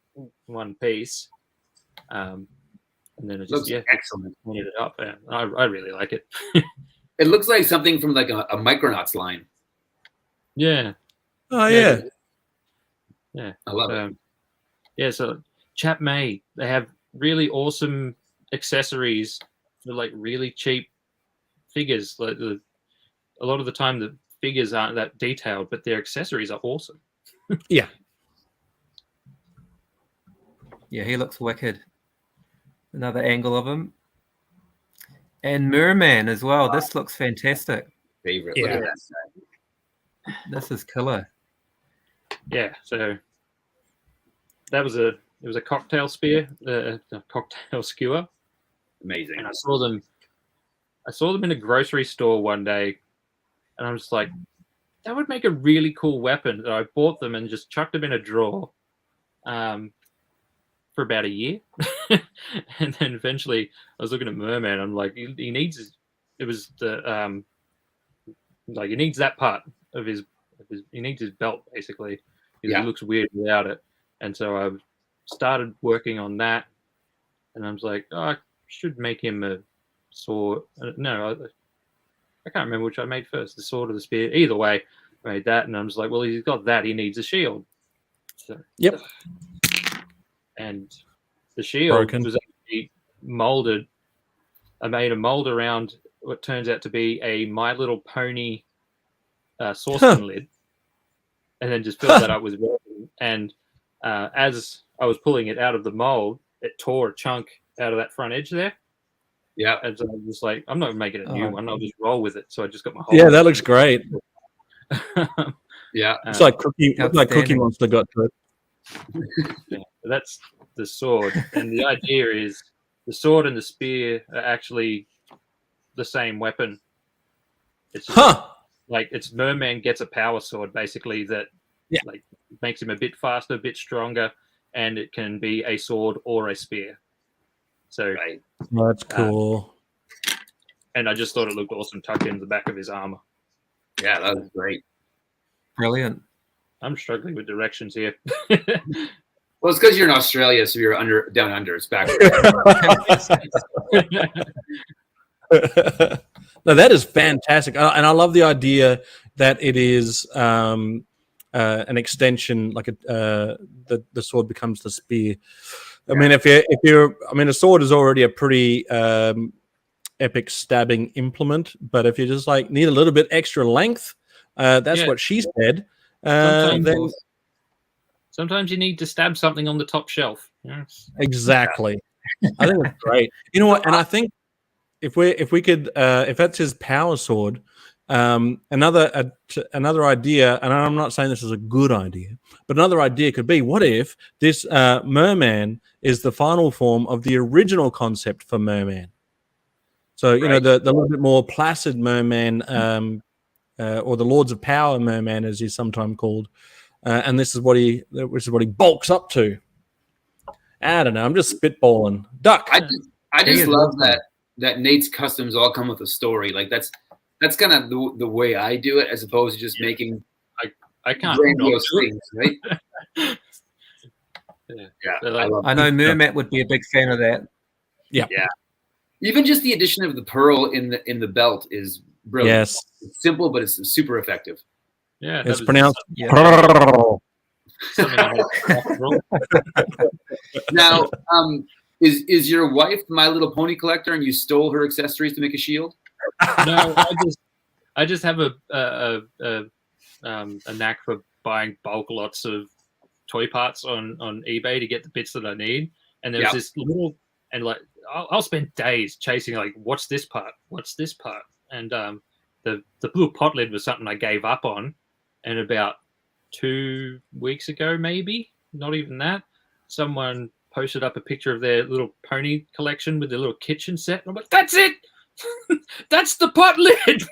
one piece. And then it just excellent. Painted it up. Yeah, I really like it. It looks like something from like a Micronauts line. Yeah. Oh yeah. Yeah. I love it. Yeah, so Chap May, they have really awesome accessories for like really cheap figures. Like a lot of the time the figures aren't that detailed, but their accessories are awesome. Yeah. Yeah, he looks wicked. Another angle of him. And Merman as well. Wow. This looks fantastic. Favorite. Yeah. Look at that. This is killer. Yeah, so it was a cocktail spear, a cocktail skewer. Amazing. And I saw them in a grocery store one day, and I'm just like, that would make a really cool weapon. So I bought them and just chucked them in a drawer for about a year. And then eventually I was looking at Merman. I'm like, he needs, it was the, like he needs that part of his he needs his belt basically. Because He looks weird without it. And so I started working on that. And I was like, I should make him a sword. No, I can't remember which I made first, the sword or the spear. Either way, I made that. And I was like, well, he's got that. He needs a shield. So, yep. And the shield was actually I made a mold around what turns out to be a My Little Pony saucepan lid, and then just filled that up with resin. And as I was pulling it out of the mold, it tore a chunk out of that front edge there. Yeah. And so I was just like, I'm not making a new one. I'll just roll with it. So I just got my whole. Yeah, that looks great. Yeah. It's like Cookie Monster got to it. Yeah, that's the sword. And the idea is the sword and the spear are actually the same weapon. It's just like it's Merman gets a power sword basically that like makes him a bit faster, a bit stronger, and it can be a sword or a spear. So that's cool. And I just thought it looked awesome tucked in the back of his armor. Yeah, that was great. Brilliant. I'm struggling with directions here. Well, it's because you're in Australia, so you're down under. It's backwards. No, that is fantastic, and I love the idea that it is an extension, like the sword becomes the spear. I mean, if you're, a sword is already a pretty epic stabbing implement, but if you just like need a little bit extra length, that's what she said. Sometimes you need to stab something on the top shelf. Yes. Exactly. I think it's great. You know what? And I think if we could, if that's his power sword, another idea, and I'm not saying this is a good idea, but another idea could be: what if this Merman is the final form of the original concept for Merman? So you know the little bit more placid Merman, or the Lords of Power Merman, as he's sometimes called, and this is what he bulks up to. I don't know. I'm just spitballing. Duck. I just love that Nate's customs all come with a story. Like that's kind of the way I do it, as opposed to just making I can't grandiose things, right? I know Mermat would be a big fan of that. Yeah. Even just the addition of the pearl in the belt is brilliant. Yes, it's simple, but it's super effective. Yeah, it's pronounced. Now, is your wife My Little Pony collector, and you stole her accessories to make a shield? No, I just have a knack for buying bulk lots of toy parts on eBay to get the bits that I need. And there's this little, and like I'll spend days chasing like, what's this part? What's this part? And the blue pot lid was something I gave up on, and about 2 weeks ago, maybe not even that, someone posted up a picture of their little pony collection with their little kitchen set. And I'm like, that's it. That's the pot lid.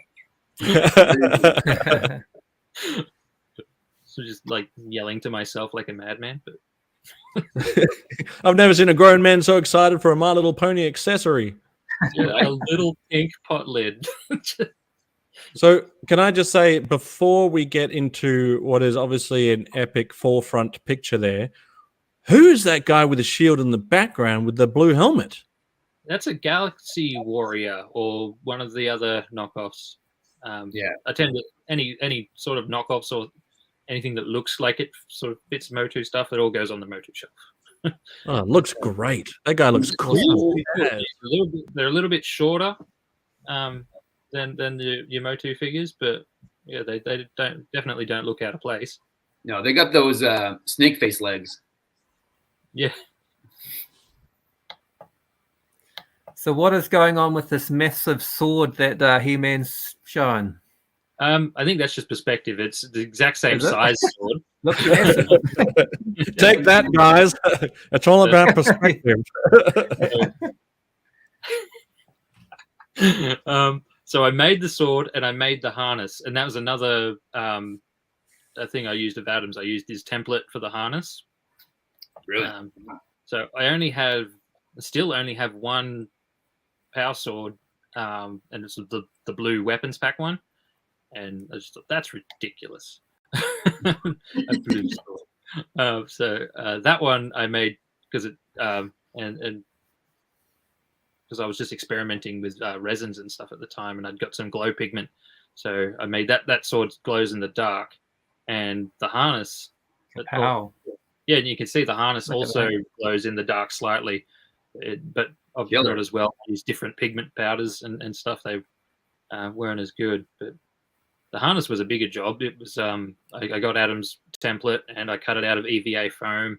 So just like yelling to myself like a madman. But I've never seen a grown man so excited for a My Little Pony accessory. Yeah, a little pink pot lid. So can I just say, before we get into what is obviously an epic forefront picture there, who's that guy with the shield in the background with the blue helmet? That's a Galaxy Warrior or one of the other knockoffs. I tend to any sort of knockoffs or anything that looks like it sort of fits Motu stuff, it all goes on the Motu shelf. Oh, it looks great. That guy looks cool. Yeah. They're a little bit shorter than your Motu figures, but yeah, they definitely don't look out of place. No, they got those snake face legs. Yeah. So what is going on with this massive sword that He-Man's showing? I think that's just perspective. It's the exact same size sword. Looks massive. Take that, guys. It's all about perspective. So I made the sword and I made the harness, and that was another thing I used of Adam's. I used his template for the harness. Really? So I still only have one power sword, and it's the blue weapons pack one. And I just thought, that's ridiculous. A blue sword. So that one I made because it and because I was just experimenting with resins and stuff at the time, and I'd got some glow pigment, so I made that sword glows in the dark, and the harness. Wow. Yeah, and you can see the harness also glows in the dark slightly, but of it as well. Use different pigment powders and stuff. They weren't as good, but the harness was a bigger job. It was I got Adam's template and I cut it out of EVA foam.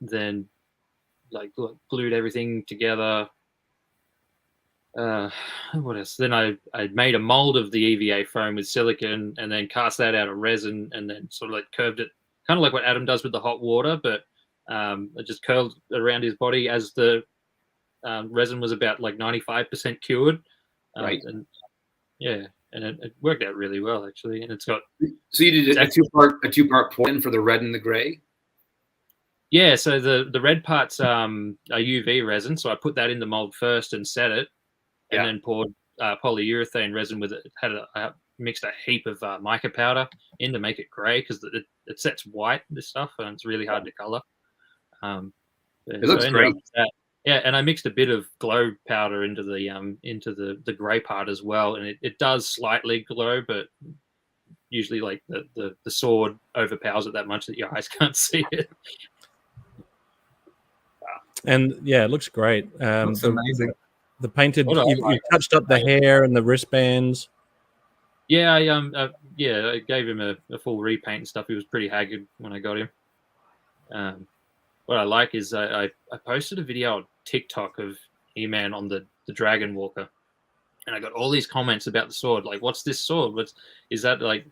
Then like glued everything together. What else? Then I made a mold of the EVA foam with silicone and then cast that out of resin and then sort of like curved it, kind of like what Adam does with the hot water, but I just curled around his body as the resin was about like 95% cured. Right. And yeah, and it worked out really well actually. And it's got. So you did a two-part pour-in for the red and the gray. Yeah, so the red part's a UV resin, so I put that in the mold first and set it, and then poured polyurethane resin with it. Mixed a heap of mica powder in to make it grey because it sets white, this stuff, and it's really hard to colour. It looks great. Yeah, and I mixed a bit of glow powder into the grey part as well, and it does slightly glow, but usually like the sword overpowers it that much that your eyes can't see it. And yeah, it looks great. Looks amazing. The painted, you touched up the hair and the wristbands. Yeah, I gave him a full repaint and stuff. He was pretty haggard when I got him. What I like is I posted a video on TikTok of He-Man on the Dragon Walker, and I got all these comments about the sword. Like, what's this sword? Is that like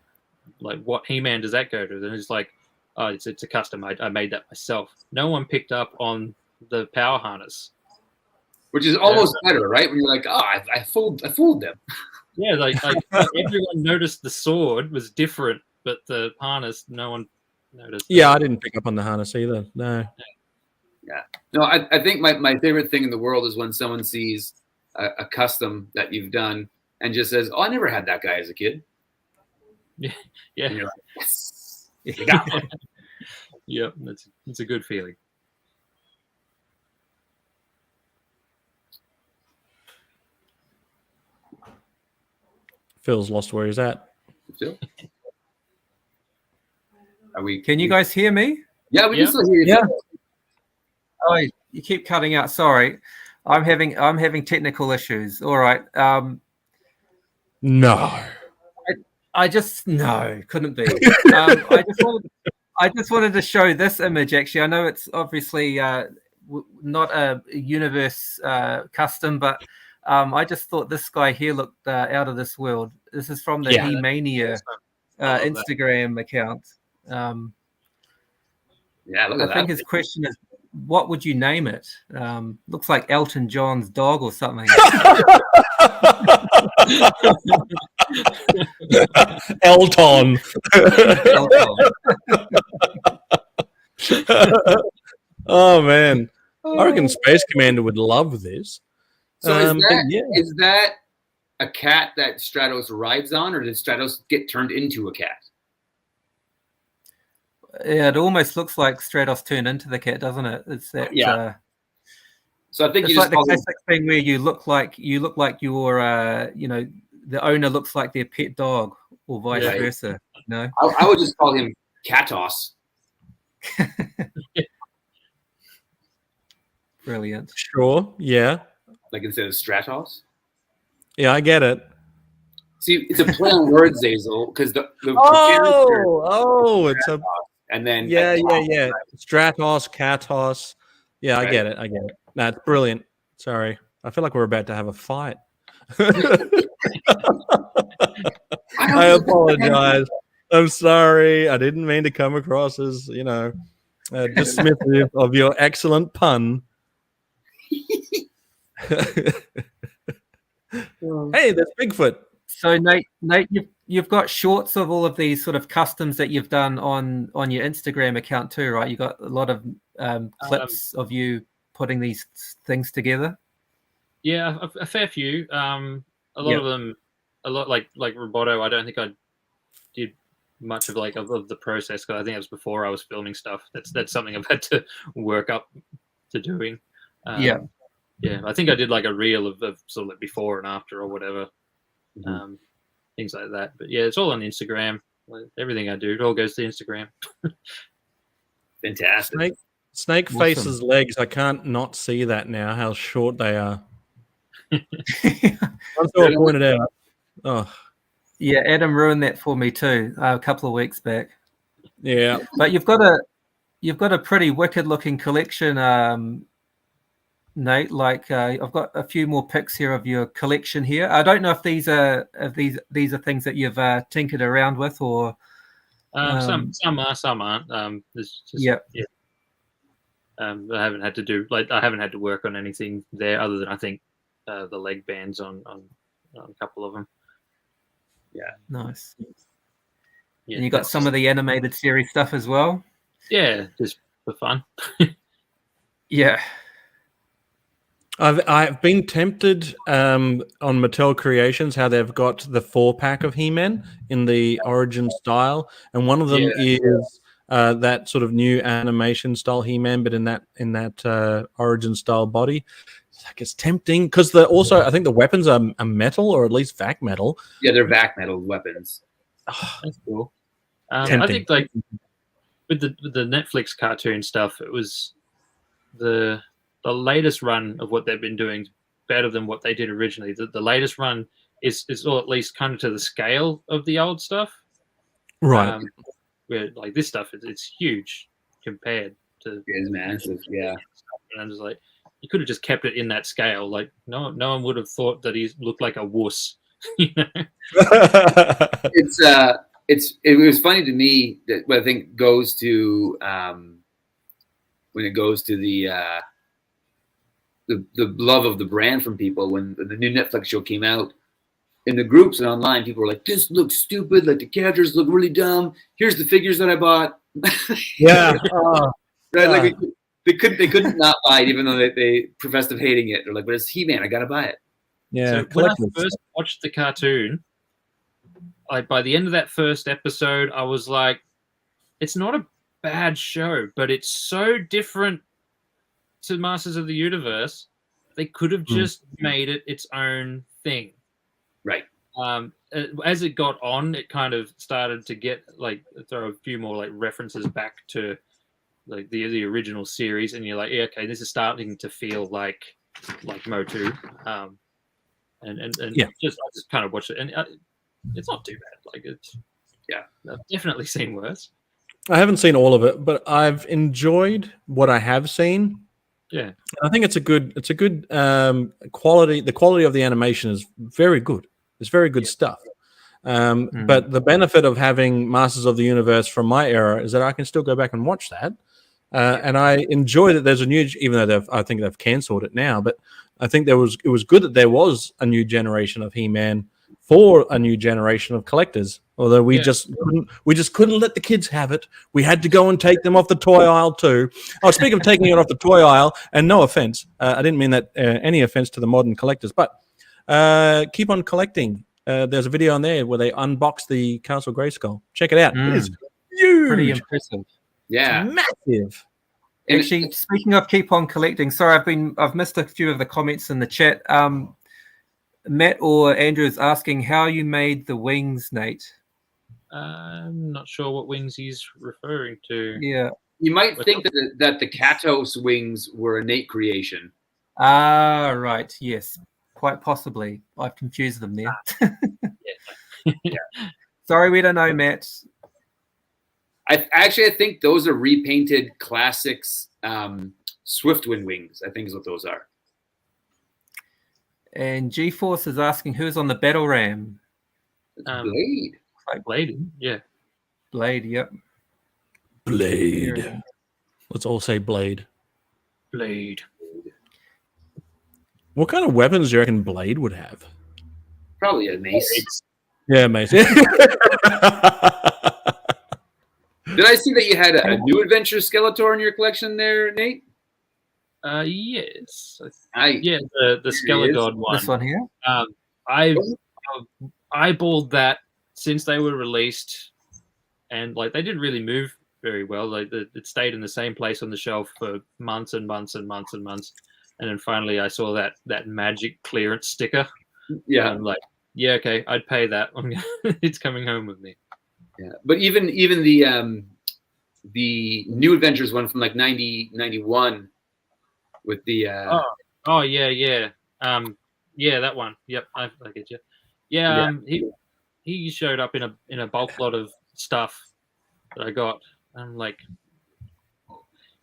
what He-Man does that go to? And it's like, oh, it's a custom. I made that myself. No one picked up on the power harness, which is almost better, right? When you're like, oh, I fooled them. Yeah, like everyone noticed the sword was different, but the harness, no one noticed. Yeah, I didn't pick up on the harness either. No. Yeah. No, I think my favorite thing in the world is when someone sees a custom that you've done and just says, oh, I never had that guy as a kid. Yeah. And you're like, yes, you got one. Yeah, it's a good feeling. Phil's lost where he's at. Phil? Can you guys hear me? Yeah, we can still hear you. Yeah. Oh, you keep cutting out. Sorry, I'm having technical issues. All right. No. I just couldn't be. I just wanted to show this image. Actually, I know it's obviously not a Youniverse custom, but I just thought this guy here looked out of this world. This is from the He-Mania Instagram account. Yeah, look at that. I think his question is, what would you name it? Looks like Elton John's dog or something. Elton. Oh man, I reckon Space Commander would love this. So is that a cat that Stratos rides on, or did Stratos get turned into a cat? Yeah, it almost looks like Stratos turned into the cat, doesn't it? It's that. Yeah. So I think it's you like just the classic thing where you look like your, the owner looks like their pet dog, or vice versa. No, I would just call him Katos. Brilliant. Sure. Yeah. Like instead of Stratos. Yeah, I get it. See, it's a play on words, Zazel, because the it's Stratos, a and then Stratos, Katos. Yeah, I get it. No, it's brilliant. Sorry, I feel like we're about to have a fight. I apologize. I'm sorry. I didn't mean to come across as dismissive of your excellent pun. Hey, there's Bigfoot. So Nate, you've got shorts of all of these sort of customs that you've done on your Instagram account too, right? You got a lot of clips of you putting these things together. Yeah, a fair few. A lot of them, like Roboto. I don't think I did much of the process, because I think it was before I was filming stuff. That's something I've had to work up to doing. Yeah, I think I did like a reel of sort of like before and after or whatever. Things like that. But yeah, it's all on Instagram. Everything I do, it all goes to Instagram. Fantastic. Snake Awesome. Face's legs, I can't not see that now, how short they are. That's what I pointed out. Oh. Yeah, Adam ruined that for me too a couple of weeks back. Yeah. But you've got a pretty wicked looking collection, Nate. Like I've got a few more pics here of your collection here. I don't know if these are things that you've tinkered around with, or some are, some aren't. There's just, yeah. I haven't had to work on anything there other than I think the leg bands on a couple of them. Yeah, Nice. Yeah, And you got some of the animated series stuff as well. Yeah, just for fun. Yeah. I've been tempted on Mattel Creations how they've got the 4-pack of He-Man in the Origin style, and one of them is that sort of new animation style He-Man, but in that Origin style body. It's tempting because I think the weapons are metal, or at least vac metal. Yeah, they're vac metal weapons. Oh, that's cool. I think like with the Netflix cartoon stuff, it was the latest run of what they've been doing better than what they did originally. The latest run is all at least kind of to the scale of the old stuff, right? Where like this stuff it's huge compared to. It's massive, yeah. And I'm just like, you could have just kept it in that scale. Like no one would have thought that he looked like a wuss. You know? It was funny to me that what I think goes to when it goes to the love of the brand from people. When the new Netflix show came out, in the groups and online, people were like, "This looks stupid. Like the characters look really dumb. Here's the figures that I bought." Yeah, right. Like they couldn't not buy it, even though they professed of hating it. They're like, "But it's He-Man. I gotta buy it." Yeah. So when I first watched the cartoon, like by the end of that first episode, I was like, "It's not a bad show, but it's so different to Masters of the Universe. They could have just made it its own thing." Right. As it got on, it kind of started to get like throw a few more like references back to like the original series, and you're like, yeah, okay, this is starting to feel like Motu, and yeah, I just kind of watched it, and it's not too bad. Like I've definitely seen worse. I haven't seen all of it, but I've enjoyed what I have seen. Yeah, I think it's a good quality. The quality of the animation is very good. It's very good stuff. But the benefit of having Masters of the Universe from my era is that I can still go back and watch that. And I enjoy that there's a new, even though I think they've cancelled it now, but I think it was good that there was a new generation of He-Man for a new generation of collectors. Although we just couldn't let the kids have it. We had to go and take them off the toy aisle too. Oh, speaking of taking it off the toy aisle, and no offense, I didn't mean that any offense to the modern collectors, but keep on collecting. There's a video on there where they unbox the Castle Grayskull. Check it out. It is huge. Pretty impressive. Yeah. It's massive. Actually, speaking of keep on collecting, sorry, I've missed a few of the comments in the chat. Matt or Andrew is asking how you made the wings, Nate. I'm not sure what wings he's referring to. Yeah. You might think that the Katos wings were a Nate creation. Ah, right. Yes, quite possibly. I've confused them there. Yeah. Sorry, we don't know, Matt. I think those are repainted classics Swiftwind wings, I think is what those are. And G-Force is asking who's on the battle ram. Blade. Like Blade, yeah. Blade, yep. Blade. Let's all say Blade. Blade. What kind of weapons do you reckon Blade would have? Probably a mace. Yeah, mace. Did I see that you had a new adventure Skeletor in your collection there, Nate? Yes. The Skelegod one. This one here? I eyeballed that since they were released, and like they didn't really move very well. Like it stayed in the same place on the shelf for months and months and months and months, and then finally I saw that magic clearance sticker. Yeah, and I'm like, yeah, okay, I'd pay that. It's coming home with me. Yeah, but even the New Adventures one from like 91 with the oh yeah, that one. Yep, I get you. Yeah, he showed up in a bulk lot of stuff that I got. I'm like,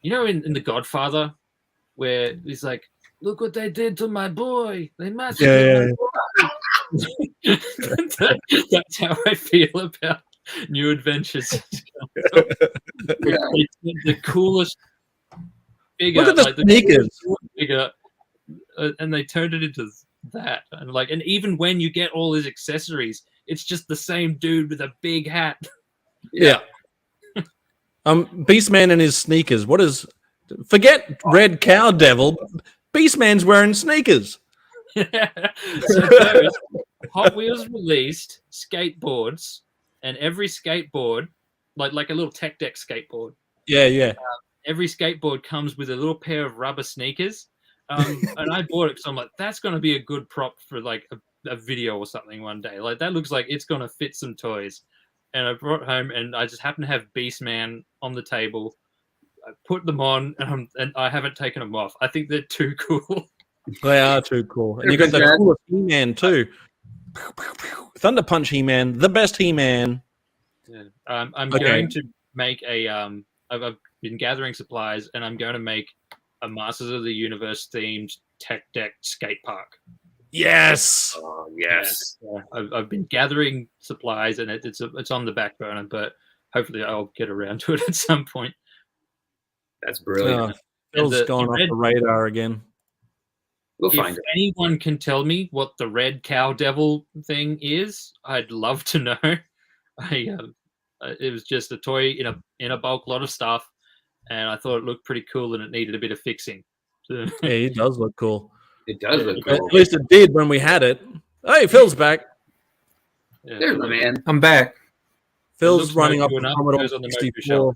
in The Godfather, where he's like, "Look what they did to my boy! They massacred my boy." That's how I feel about New Adventures. The coolest figure, Look at the sneakers. Figure, and they turned it into that. And even when you get all his accessories, it's just the same dude with a big hat. Yeah. Beastman and his sneakers. Forget Red Cow Devil. Beastman's wearing sneakers. So Hot Wheels released skateboards, and every skateboard, like a little tech deck skateboard. Yeah. Every skateboard comes with a little pair of rubber sneakers. And I bought it because I'm like, that's going to be a good prop for like a video or something one day. Like that looks like it's going to fit some toys. And I brought it home, and I just happened to have Beastman on the table. I put them on, and I haven't taken them off. I think they're too cool. They are too cool. And you got the coolest He-Man too. Thunder Punch He-Man, the best He-Man. Yeah. I'm going to make I've been gathering supplies, and I'm going to make a Masters of the Universe themed tech deck skate park. Yes. Oh, yes. Yeah. I've been gathering supplies, and it's on the back burner, but hopefully I'll get around to it at some point. That's brilliant. Phil's gone off the radar again. We'll find it. If anyone can tell me what the Red Cow Devil thing is, I'd love to know. It was just a toy in a bulk lot of stuff, and I thought it looked pretty cool, and it needed a bit of fixing. So, yeah, it does look cool. It does look cool. At least it did when we had it. Hey, Phil's back. yeah. There's my man. I'm back. Phil's running up Motu the enough, Commodore goes on the Motu 64. shelf.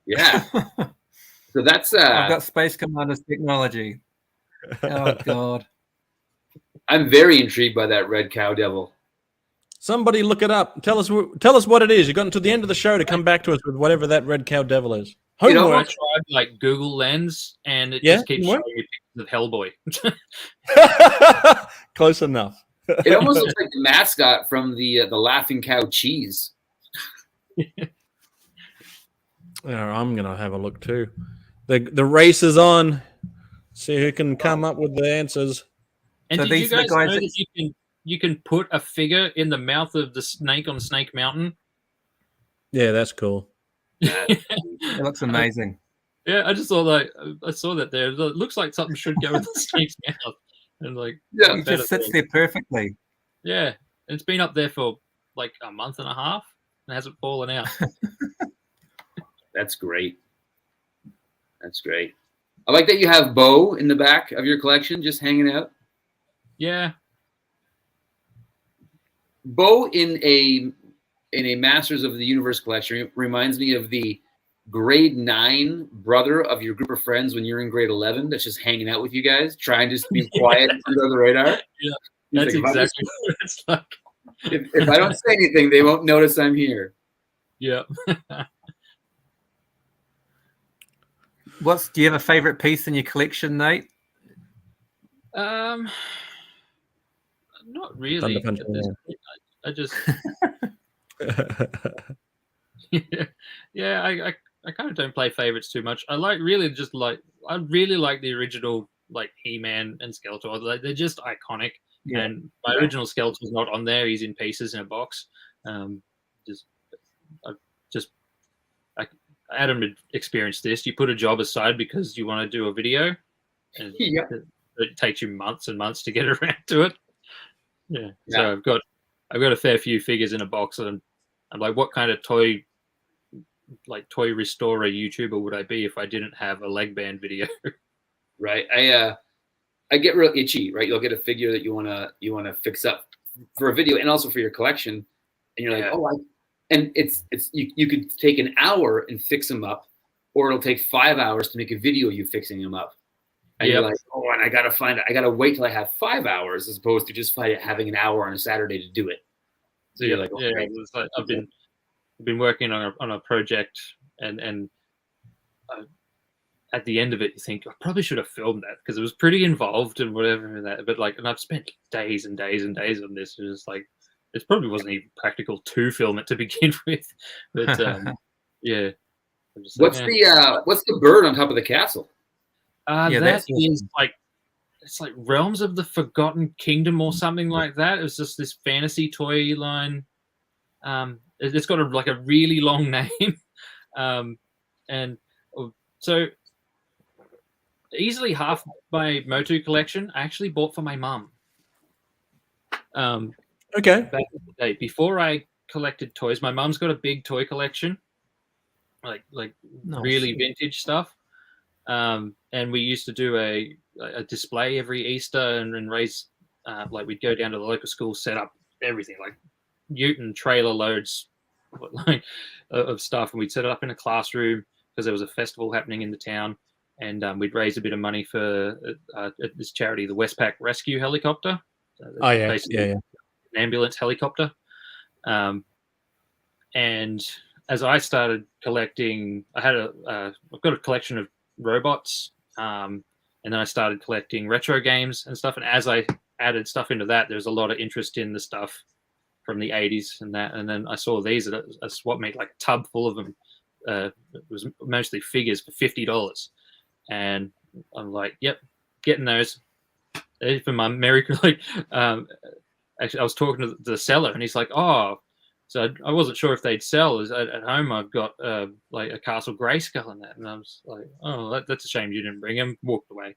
Yeah. So that's I've got Space Commander's technology. Oh God. I'm very intrigued by that Red Cow Devil. Somebody look it up. Tell us what it is. You got until the end of the show to come back to us with whatever that Red Cow Devil is. You know, Homework. I tried like Google Lens, and it just keeps showing me pictures of Hellboy. Close enough. It almost looks like the mascot from the Laughing Cow Cheese. I'm gonna have a look too. The race is on. See who can come up with the answers. And So did you these are the guys guys know that- that you can put a figure in the mouth of the snake on Snake Mountain? Yeah, that's cool. It looks amazing. Yeah, I just thought I saw that there. It looks like something should go in the snake's mouth, and like Yeah, It just sits there perfectly. Yeah, it's been up there for like a month and a half and hasn't fallen out. That's great. That's great. I like that you have Bo in the back of your collection just hanging out. Yeah, Bo in a Masters of the Universe collection reminds me of the grade 9 brother of your group of friends when you're in grade 11 that's just hanging out with you guys, trying to be quiet under the radar. Yeah, He's that's like, exactly what it's like. if I don't say anything, they won't notice I'm here. Yeah. Do you have a favorite piece in your collection, Nate? Not really. Thunder Punch, I just yeah, I kind of don't play favorites too much. I really like the original like He-Man and Skeletor. Like, they're just iconic. Yeah. And my original Skeletor's not on there. He's in pieces in a box. Adam had experienced this. You put a job aside because you want to do a video, and it takes you months and months to get around to it. Yeah. So I've got a fair few figures in a box, and I'm like, what kind of toy restorer YouTuber would I be if I didn't have a leg band video? Right. I get real itchy, right? You'll get a figure that you wanna fix up for a video and also for your collection, and you're like, and it's you could take an hour and fix them up, or it'll take 5 hours to make a video of you fixing them up. And you're like, and I gotta wait till I have 5 hours as opposed to just having an hour on a Saturday to do it. So you're like, it's like been working on a project, and at the end of it, you think I probably should have filmed that because it was pretty involved and whatever that. But like, and I've spent days and days and days on this. It's like it probably wasn't even practical to film it to begin with. But yeah. What's the bird on top of the castle? That is like, it's like Realms of the Forgotten Kingdom or something like that. It was just this fantasy toy line. It's got a really long name, and so easily half my Motu collection I actually bought for my mum. Okay. Back in the day, before I collected toys, my mum's got a big toy collection, like really vintage stuff. And we used to do a display every Easter and raise, like we'd go down to the local school, set up everything like Newton trailer loads of stuff, and we'd set it up in a classroom because there was a festival happening in the town, and we'd raise a bit of money for this charity, the Westpac Rescue Helicopter. An ambulance helicopter. And as I started collecting, I've got a collection of robots, and then I started collecting retro games and stuff. And as I added stuff into that, there's a lot of interest in the stuff from the 80s and that. And then I saw these at a swap meet, like a tub full of them. It was mostly figures for $50. And I'm like, yep, getting those. For my Merry, like, actually, I was talking to the seller, and he's like, "Oh, so I wasn't sure if they'd sell. At home, I've got like a Castle Grayskull and that." And I was like, "Oh, that's a shame you didn't bring him." Walked away.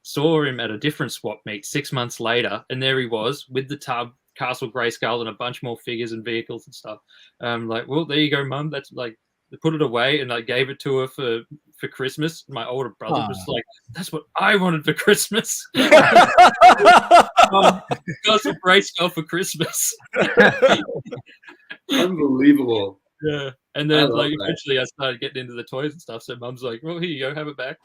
Saw him at a different swap meet 6 months later, and there he was with the tub, Castle Grayskull, and a bunch more figures and vehicles and stuff. Like, well, there you go, Mum. That's like, put it away, and I gave it to her for Christmas. My older brother was like, "That's what I wanted for Christmas." Castle Grayskull for Christmas. Unbelievable. Yeah. And then like eventually I started getting into the toys and stuff. So Mum's like, "Well, here you go, have it back."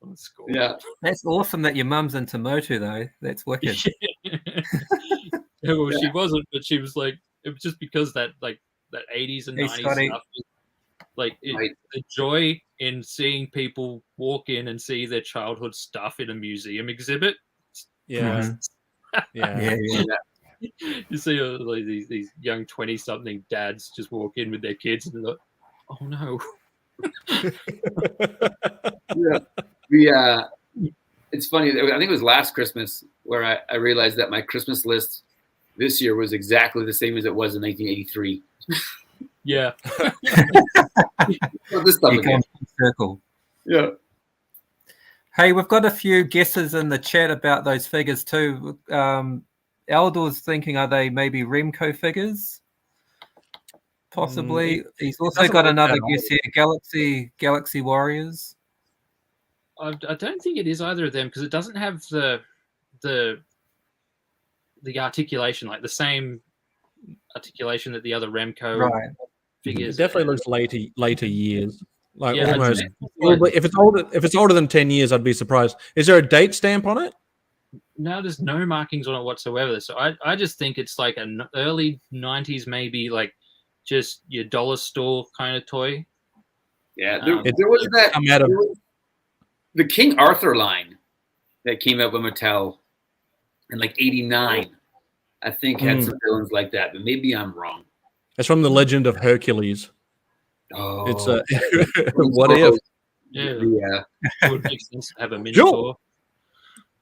That's cool. Yeah. That's awesome that your mum's into Motu though. That's wicked. Yeah, well, she wasn't, but she was like, it was just because that 80s and 90s stuff. Like the joy in seeing people walk in and see their childhood stuff in a museum exhibit. Yeah. Yeah. You see like these young 20-something dads just walk in with their kids and they're like, "Oh no." It's funny. I think it was last Christmas where I realized that my Christmas list this year was exactly the same as it was in 1983. Yeah. This stuff again. Circle. Yeah. Hey, we've got a few guesses in the chat about those figures too. Eldor's thinking, are they maybe Remco figures? Possibly. He's also got another guess here, Galaxy Warriors. I don't think it is either of them because it doesn't have the articulation, like the same articulation that the other Remco figures. It definitely looks later years. Like almost. If it's older than 10 years, I'd be surprised. Is there a date stamp on it? No, there's no markings on it whatsoever. So I just think it's like an early 90s, maybe like just your dollar store kind of toy. Yeah, there was the King Arthur line that came out with Mattel in like 89. I think had some villains like that, but maybe I'm wrong. It's from the Legend of Hercules. Oh, it's what if? Yeah. It would make sense to have a minotaur.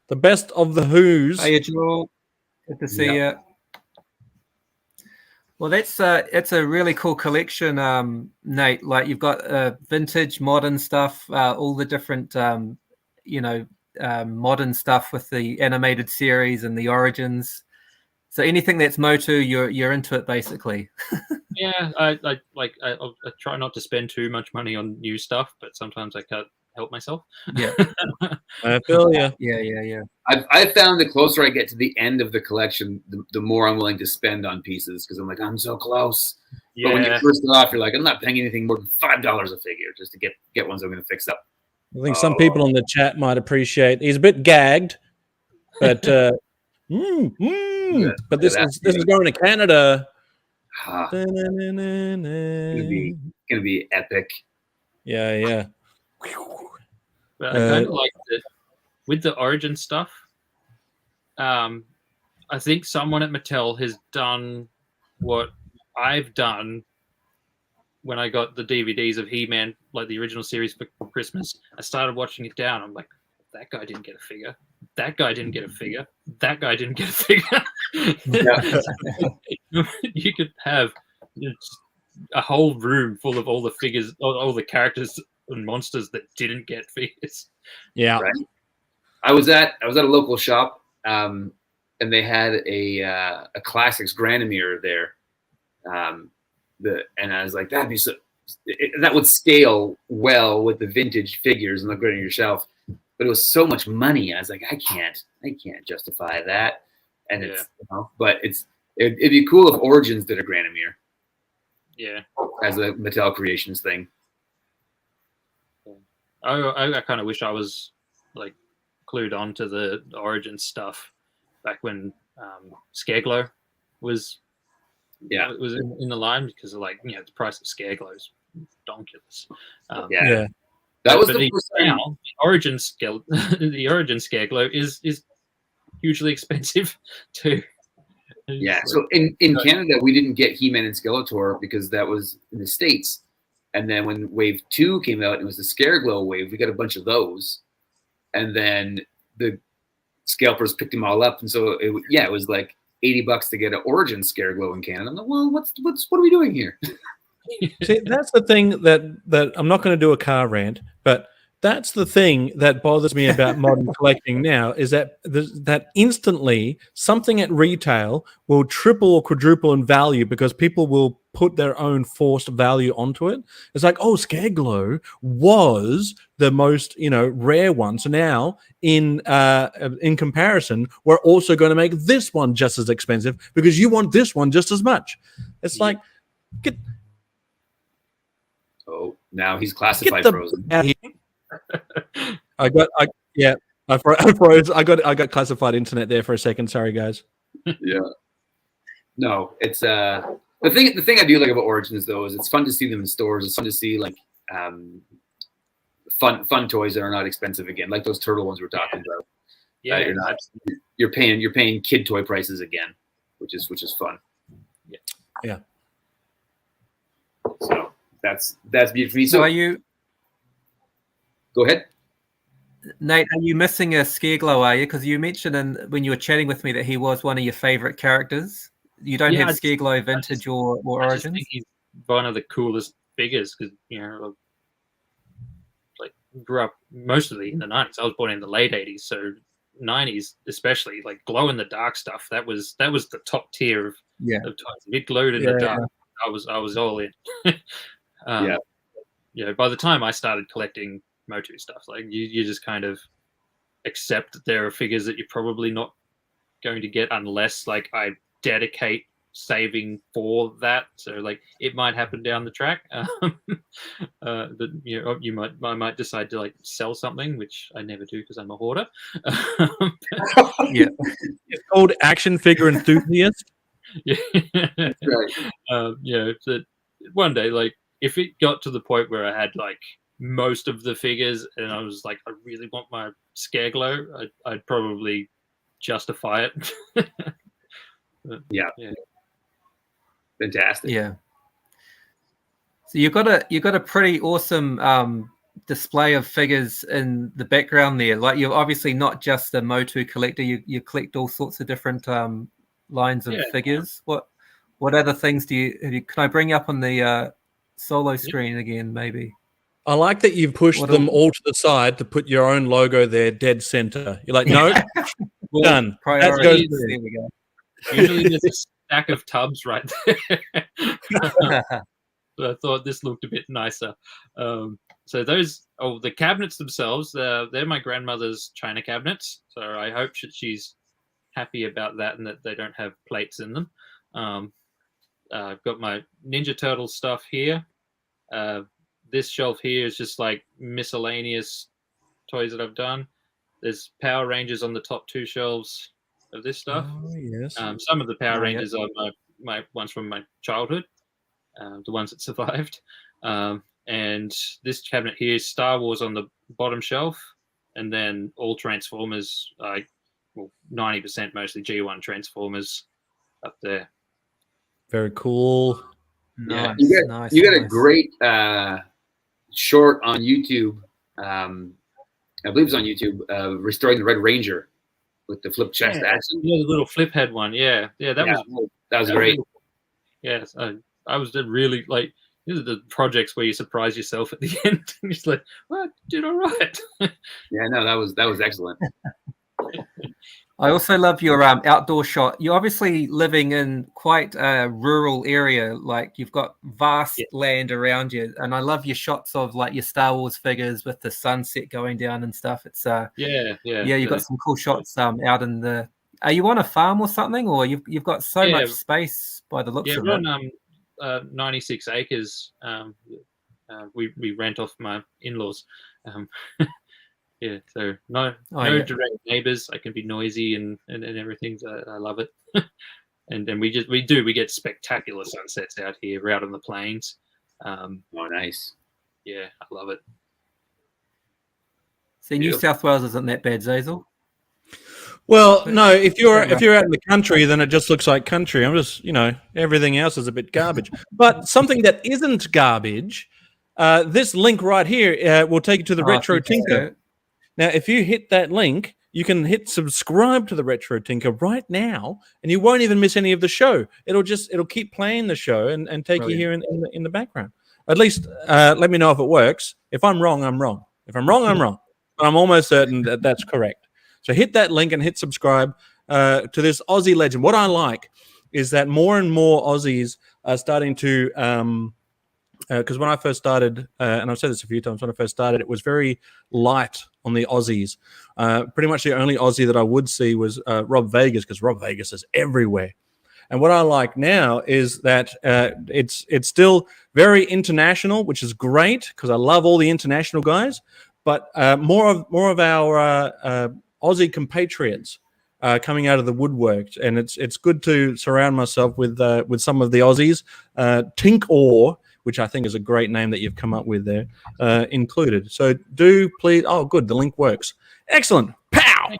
The best of the Who's. Hey, Joel. Good to see you. Well, it's a really cool collection, Nate. Like you've got vintage, modern stuff, all the different, modern stuff with the animated series and the origins. So anything that's Motu, you're into it basically. Yeah, I try not to spend too much money on new stuff, but sometimes I can't help myself. Yeah, I feel you. Yeah. I found the closer I get to the end of the collection, the more I'm willing to spend on pieces because I'm like, I'm so close. Yeah. But when you first get off, you're like, I'm not paying anything more than $5 a figure just to get ones I'm going to fix up. I think some people in the chat might appreciate. He's a bit gagged, but but this is going to Canada. Gonna be epic. Yeah. But I kind of like that with the Origin stuff. I think someone at Mattel has done what I've done when I got the DVDs of He-Man, like the original series for Christmas. I started watching it down. I'm like, that guy didn't get a figure. That guy didn't get a figure. That guy didn't get a figure. You could have a whole room full of all the figures, all the characters and monsters that didn't get figures. Yeah. Right. I was at a local shop, and they had a Classics Granomir there. And I was like, that'd be that would scale well with the vintage figures and look good on your shelf. But it was so much money. I was like, I can't justify that. And it's, but it'd be cool if Origins did a Granomir. Yeah. As a Mattel Creations thing. I kind of wish I was like clued on to the Origin stuff back when Scareglow was in the line, because of, like, the price of Scareglow is donkulous. That was the first time. Now, the Origin Scareglow is hugely expensive too. Yeah, so in Canada, we didn't get He-Man and Skeletor because that was in the States. And then when Wave 2 came out, and it was the Scareglow wave, we got a bunch of those. And then the scalpers picked them all up. And so, it was like $80 to get an Origin Scareglow in Canada. I'm like, well, what are we doing here? See, that's the thing that I'm not going to do a car rant, but that's the thing that bothers me about modern collecting now, is that instantly something at retail will triple or quadruple in value because people will put their own forced value onto it. It's like, oh, Scareglow was the most rare one, so now in comparison, we're also going to make this one just as expensive because you want this one just as much. It's like, now he's classified frozen. I froze. I got classified internet there for a second. Sorry, guys. Yeah. No, it's the thing I do like about Origins though is it's fun to see them in stores. It's fun to see like fun toys that are not expensive again, like those turtle ones we're talking about. Yeah, you're paying kid toy prices again, which is fun. Yeah. So that's beautiful for me. So are you? Go ahead. Nate, are you missing a Scareglow, are you? Because you mentioned when you were chatting with me that he was one of your favorite characters. You don't have Scareglow Vintage or Origins? I think he's one of the coolest figures because, like, grew up mostly in the 90s. I was born in the late 80s, so 90s especially, like glow-in-the-dark stuff, that was the top tier of toys. If it glowed in the dark, I was all in. By the time I started collecting Motu stuff, like you just kind of accept that there are figures that you're probably not going to get unless like I dedicate saving for that. So like it might happen down the track. That I might decide to like sell something, which I never do because I'm a hoarder. It's called action figure enthusiast. That's right. So one day, like if it got to the point where I had like most of the figures and I was like, I really want my Scareglow, I'd probably justify it. Yeah. Fantastic. Yeah. So you got a pretty awesome display of figures in the background there. Like you're obviously not just a Motu collector. You collect all sorts of different lines of figures. What other things do you? Can I bring you up on the solo screen again, maybe? I like that you've pushed them all to the side to put your own logo there, dead center. You're like, no, done. That goes there. There we go. Usually there's a stack of tubs right there. So I thought this looked a bit nicer. So the cabinets themselves, they're my grandmother's china cabinets. So I hope that she's happy about that and that they don't have plates in them. I've got my Ninja Turtle stuff here. This shelf here is just like miscellaneous toys that I've done. There's Power Rangers on the top two shelves of this stuff. Oh, yes. Some of the Power Rangers are my ones from my childhood, the ones that survived. And this cabinet here is Star Wars on the bottom shelf, and then all Transformers, 90% mostly G1 Transformers up there. Very cool. Nice, you got a great short on YouTube. I believe it's on YouTube. Restoring the Red Ranger with the flip chest action. Yeah, the little flip head one. Yeah, that was great. Yes, I was really like. These are the projects where you surprise yourself at the end. And you're like, "What? Did all right?" Yeah, no, that was excellent. I also love your outdoor shot. You're obviously living in quite a rural area. Like you've got vast land around you, and I love your shots of like your Star Wars figures with the sunset going down and stuff. It's You've got some cool shots out in the. Are you on a farm or something, or you've got so much space by the looks of it? Yeah, we're on 96 acres. We rent off my in-laws. Yeah, so no direct neighbors. I can be noisy and everything. So I love it. And then we get spectacular sunsets out here. We're out on the plains. Nice. Yeah, I love it. See, New South Wales isn't that bad, Zazel. Well, no, if you're out in the country, then it just looks like country. I'm just, everything else is a bit garbage. But something that isn't garbage, this link right here will take you to the RetroTinker. Now, if you hit that link, you can hit subscribe to the RetroTinker right now, and you won't even miss any of the show. It'll keep playing the show and take you here in the background. At least let me know if it works. If I'm wrong, I'm wrong. If I'm wrong, I'm wrong. But I'm almost certain that that's correct. So hit that link and hit subscribe to this Aussie legend. What I like is that more and more Aussies are starting to because when I first started, and I've said this a few times, when I first started, it was very light on the Aussies. Pretty much the only Aussie that I would see was Rob Vegas, because Rob Vegas is everywhere. And what I like now is that it's still very international, which is great because I love all the international guys. But more of our Aussie compatriots coming out of the woodwork, and it's good to surround myself with some of the Aussies. Tink which I think is a great name that you've come up with there, included. So do please. Oh, good. The link works. Excellent. Pow.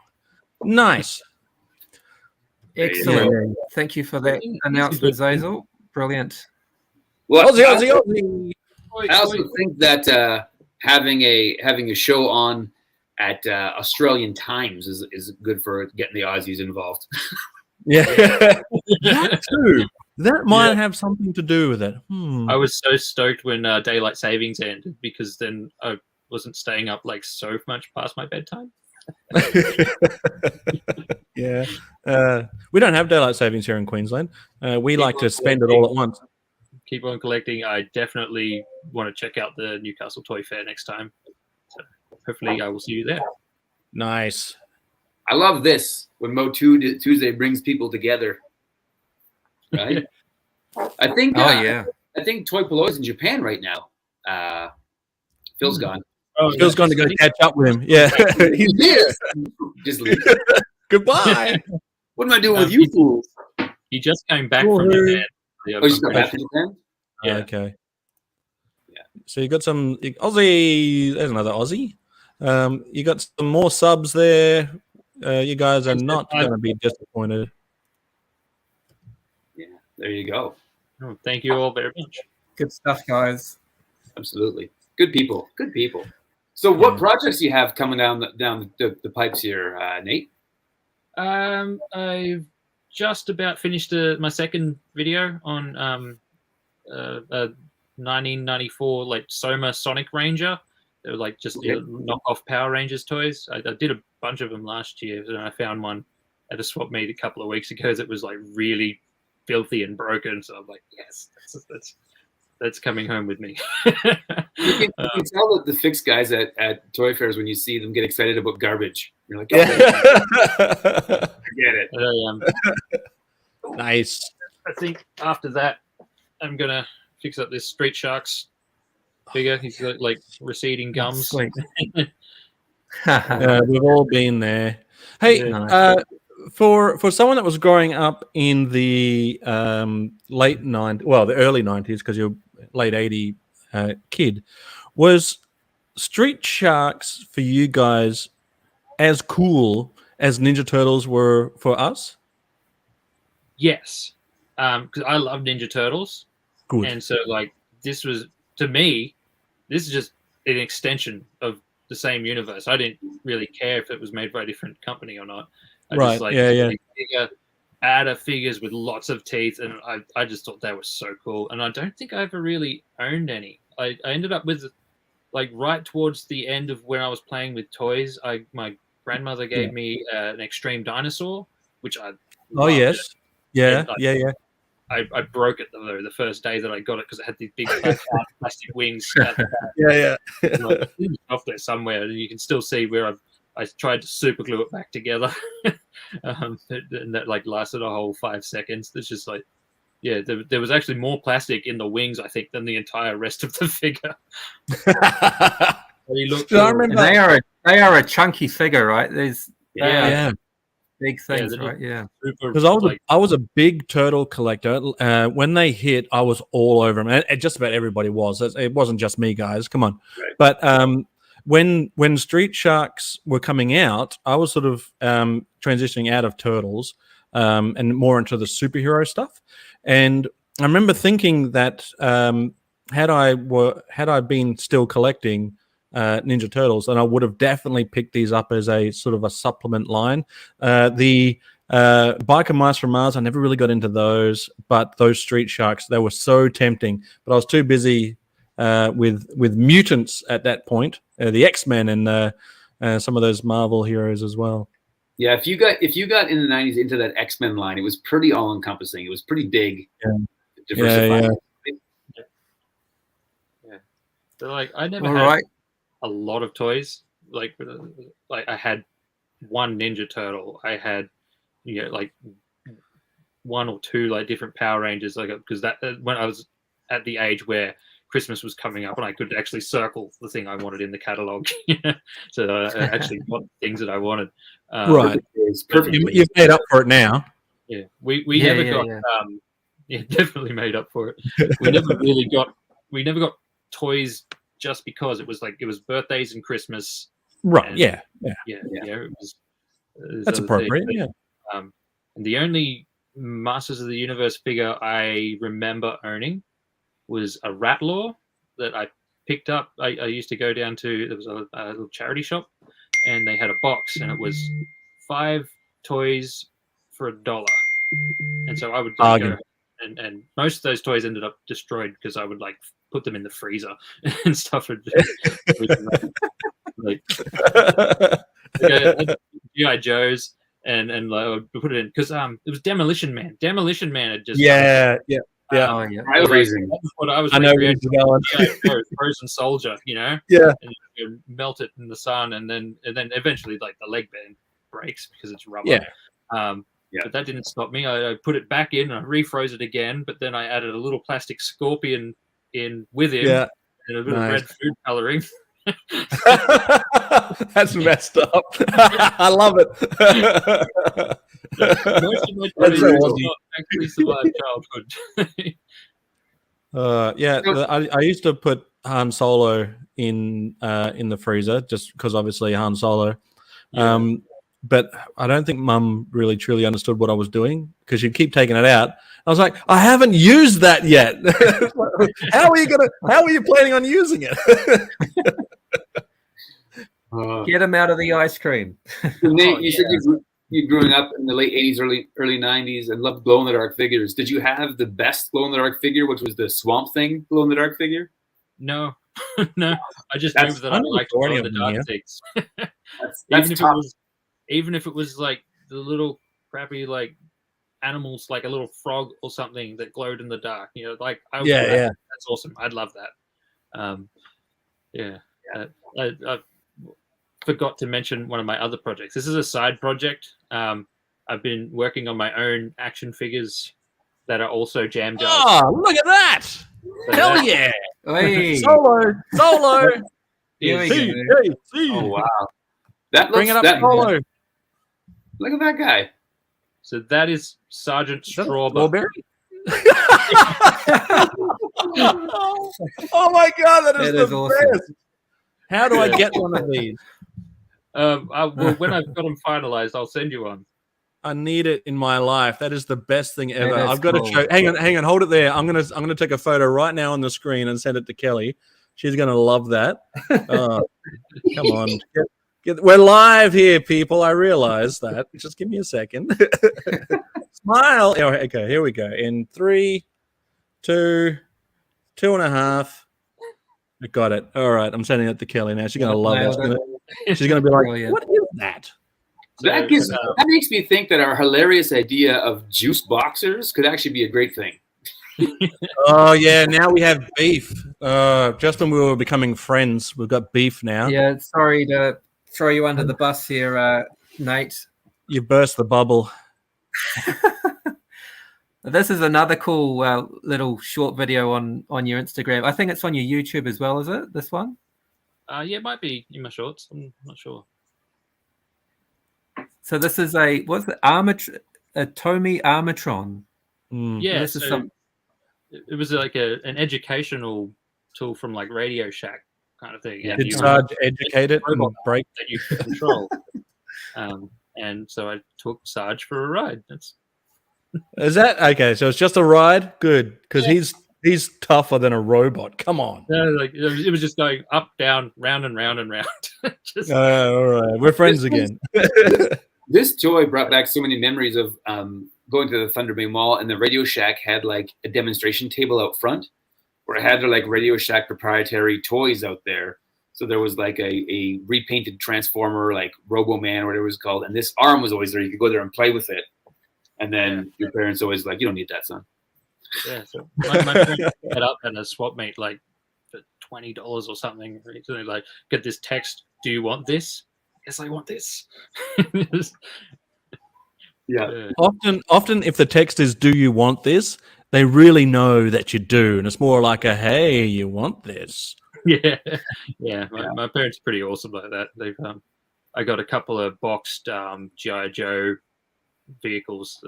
Nice. Excellent. Yeah. Thank you for that announcement, Zazel. Brilliant. Well, Aussie. I also think that having a show on at Australian times is good for getting the Aussies involved. Yeah, that too. That might have something to do with it. I was so stoked when daylight savings ended because then I wasn't staying up like so much past my bedtime. Yeah, we don't have daylight savings here in Queensland. We like to spend it all at once. Keep on collecting. I definitely want to check out the Newcastle Toy Fair next time. So hopefully I will see you there. Nice. I love this when MOTUesday brings people together. Right? I think. I think Toy Palooza's in Japan right now. Phil's gone. Oh, Phil's gone to go catch up with him. Yeah, he's here. Just leave. Goodbye. What am I doing with you fools? He just came back from Japan. Oh, he's come back from Japan? Yeah. Okay. Yeah. So you got some Aussie. There's another Aussie. You got some more subs there. You guys are not going to be disappointed. Yeah, there you go. Oh, thank you all very much. Good stuff, guys. Absolutely. Good people. Good people. So what projects do you have coming down the pipes here, Nate? I've just about finished my second video on 1994 like Soma Sonic Ranger. They were like just knockoff Power Rangers toys. I did a bunch of them last year, and I found one at a swap meet a couple of weeks ago that was like really filthy and broken. So I'm like, yes, that's coming home with me. You can tell that the fixed guys at toy fairs when you see them get excited about garbage. You're like, I get it. Nice. I think after that, I'm gonna fix up this Street Sharks figure. He's got like receding gums. We've all been there. Hey, for someone that was growing up in the late 90s, well, the early 90s, because you're late 80 kid, was Street Sharks for you guys as cool as Ninja Turtles were for us? Yes, because I love Ninja Turtles. Good. And so, like, this was, to me, this is just an extension of the same universe. I didn't really care if it was made by a different company or not. I just like bigger, adder figures with lots of teeth, and I just thought that was so cool. And I don't think I ever really owned any. I ended up with, like, right towards the end of when I was playing with toys, my grandmother gave me an Extreme Dinosaur, which I loved. Yes. Yeah. I broke it though the first day that I got it because it had these big plastic wings. It's off there somewhere, and you can still see where I tried to super glue it back together, and that like lasted a whole 5 seconds. It's just like, yeah, there was actually more plastic in the wings, I think, than the entire rest of the figure. I remember they are a chunky figure, right? There's big things, right? Yeah, because I was a big turtle collector. When they hit, I was all over them, and just about everybody was. It wasn't just me, guys. Come on, right. But when Street Sharks were coming out, I was sort of transitioning out of turtles and more into the superhero stuff. And I remember thinking that had I been still collecting Ninja Turtles, and I would have definitely picked these up as a sort of a supplement line. The Biker Mice from Mars, I never really got into those, but those Street Sharks, they were so tempting. But I was too busy with mutants at that point, the X-Men and some of those Marvel heroes as well. Yeah, if you got in the 90s into that X-Men line, it was pretty all-encompassing. It was pretty big. Yeah. So, like, I never had a lot of toys. Like I had one Ninja Turtle. I had, like one or two like different Power Rangers. Like, because that when I was at the age where Christmas was coming up and I could actually circle the thing I wanted in the catalog. So I actually got things that I wanted. Right. You've made up for it now. Yeah. We never got definitely made up for it. We never got toys just because it was birthdays and Christmas. Right. And, yeah. It was that's appropriate. Yeah. And the only Masters of the Universe figure I remember owning was a Rattler that I picked up. I used to go down to, there was a little charity shop, and they had a box, and it was 5 toys for $1. And so I would go, and most of those toys ended up destroyed because I would like put them in the freezer and stuff. Like G.I. Joes and I would put it in because it was Demolition Man. Demolition Man had just Raising. What I was. I know where you're going. Frozen Soldier, Yeah. and you melt it in the sun, and then eventually like the leg band breaks because it's rubber. Yeah. But that didn't stop me. I put it back in, and I refroze it again, but then I added a little plastic scorpion in with him and a bit of red food coloring. That's messed up. I love it. Most of my toys did not actually survive childhood. I used to put Han Solo in the freezer just because obviously Han Solo. But I don't think Mum really truly understood what I was doing because she'd keep taking it out. I was like, I haven't used that yet. How are you planning on using it? Get him out of the ice cream. Nate, you said you growing up in the late 80s, early 90s and loved glow-in-the-dark figures. Did you have the best glow-in-the-dark figure, which was the Swamp Thing glow-in-the-dark figure? No. No. I just knew that I liked glow-in-the-dark things. That's tough. Even if it was like the little crappy like animals, like a little frog or something that glowed in the dark, like that's awesome. I'd love that. I forgot to mention one of my other projects. This is a side project. I've been working on my own action figures that are also jam jars. Oh, look at that! So Hell yeah! Hey. Solo! Oh wow! That looks, bring it up, Solo. Look at that guy. So that is Sergeant Strawberry. Oh my god, that is the awesome. best. How do I get one of these? Well, when I've got them finalized, I'll send you one. I need it in my life. That is the best thing ever. That is I've got cool. to show. Hang on, hold it there. I'm gonna take a photo right now on the screen and send it to Kelly. She's gonna love that. Come on, we're live here, people. I realize that. Just give me a second. Smile. Oh, okay, here we go. In 3, 2, 2.5. I got it. All right, I'm sending it to Kelly now. She's gonna love it. She's gonna be like, Brilliant. "What is that?" That makes me think that our hilarious idea of juice boxers could actually be a great thing. Oh yeah, now we have beef. Just when we were becoming friends, we've got beef now. Yeah, sorry to throw you under the bus here, Nate. You burst the bubble. This is another cool little short video on your Instagram. I think it's on your YouTube as well, is it? This one? Yeah, it might be in my shorts. I'm not sure. So this is a Tomy Armatron. Yeah, this is it was like an educational tool from like Radio Shack kind of thing. Did Sarge educate it and break that you can control? And so I took Sarge for a ride. Is that okay? So it's just a ride, good, because he's tougher than a robot. Come on. No, like it was just going up, down, round and round and round. Just, all right, we're friends again. This toy brought back so many memories of going to the Thunder Bay Mall, and the Radio Shack had like a demonstration table out front where it had their like Radio Shack proprietary toys out there. So there was like a repainted Transformer, like Robo Man or whatever it was called, and this arm was always there. You could go there and play with it. And then your parents always like, you don't need that, son. Yeah, so my parents set up at a swap meet like for $20 or something. So they like get this text, "Do you want this?" Yes, I want this. Yeah. Often if the text is "Do you want this?" they really know that you do, and it's more like a "Hey, you want this?" Yeah. My parents are pretty awesome like that. They've I got a couple of boxed G.I. Joe vehicles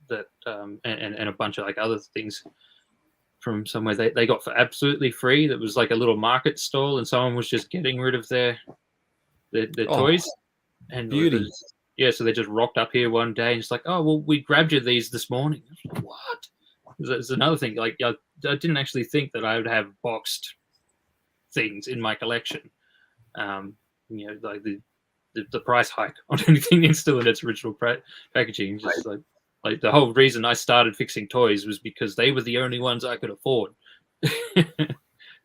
that and a bunch of like other things from somewhere they got for absolutely free. That was like a little market stall, and someone was just getting rid of their toys. And beauty. So they just rocked up here one day and just like, "Oh, well, we grabbed you these this morning." I was like, what? There's another thing. Like I didn't actually think that I would have boxed things in my collection. Like the price hike on anything is still in its original packaging. Just like the whole reason I started fixing toys was because they were the only ones I could afford.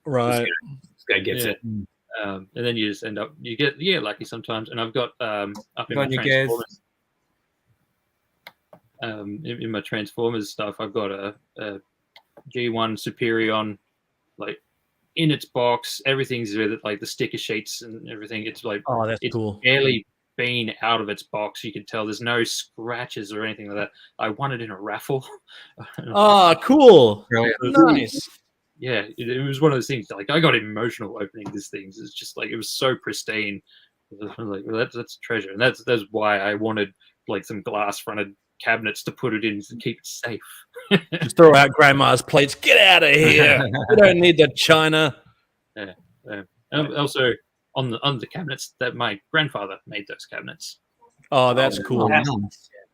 Right. This guy gets it. And then you just end up lucky sometimes. And I've got up in my Transformers. In my Transformers stuff, I've got a G1 Superion, like in its box. Everything's with it, like the sticker sheets and everything. It's like, oh, that's cool. Barely been out of its box. You can tell there's no scratches or anything like that. I won it in a raffle. Oh, cool. Nice. Yeah, it was one of those things. Like I got emotional opening these things. It's just like it was so pristine. I'm like, well, that's a treasure, and that's why I wanted like some glass fronted cabinets to put it in to keep it safe. Just throw out grandma's plates. Get out of here. We don't need the china. Yeah. And also on the cabinets that my grandfather made those cabinets. Oh, that's cool.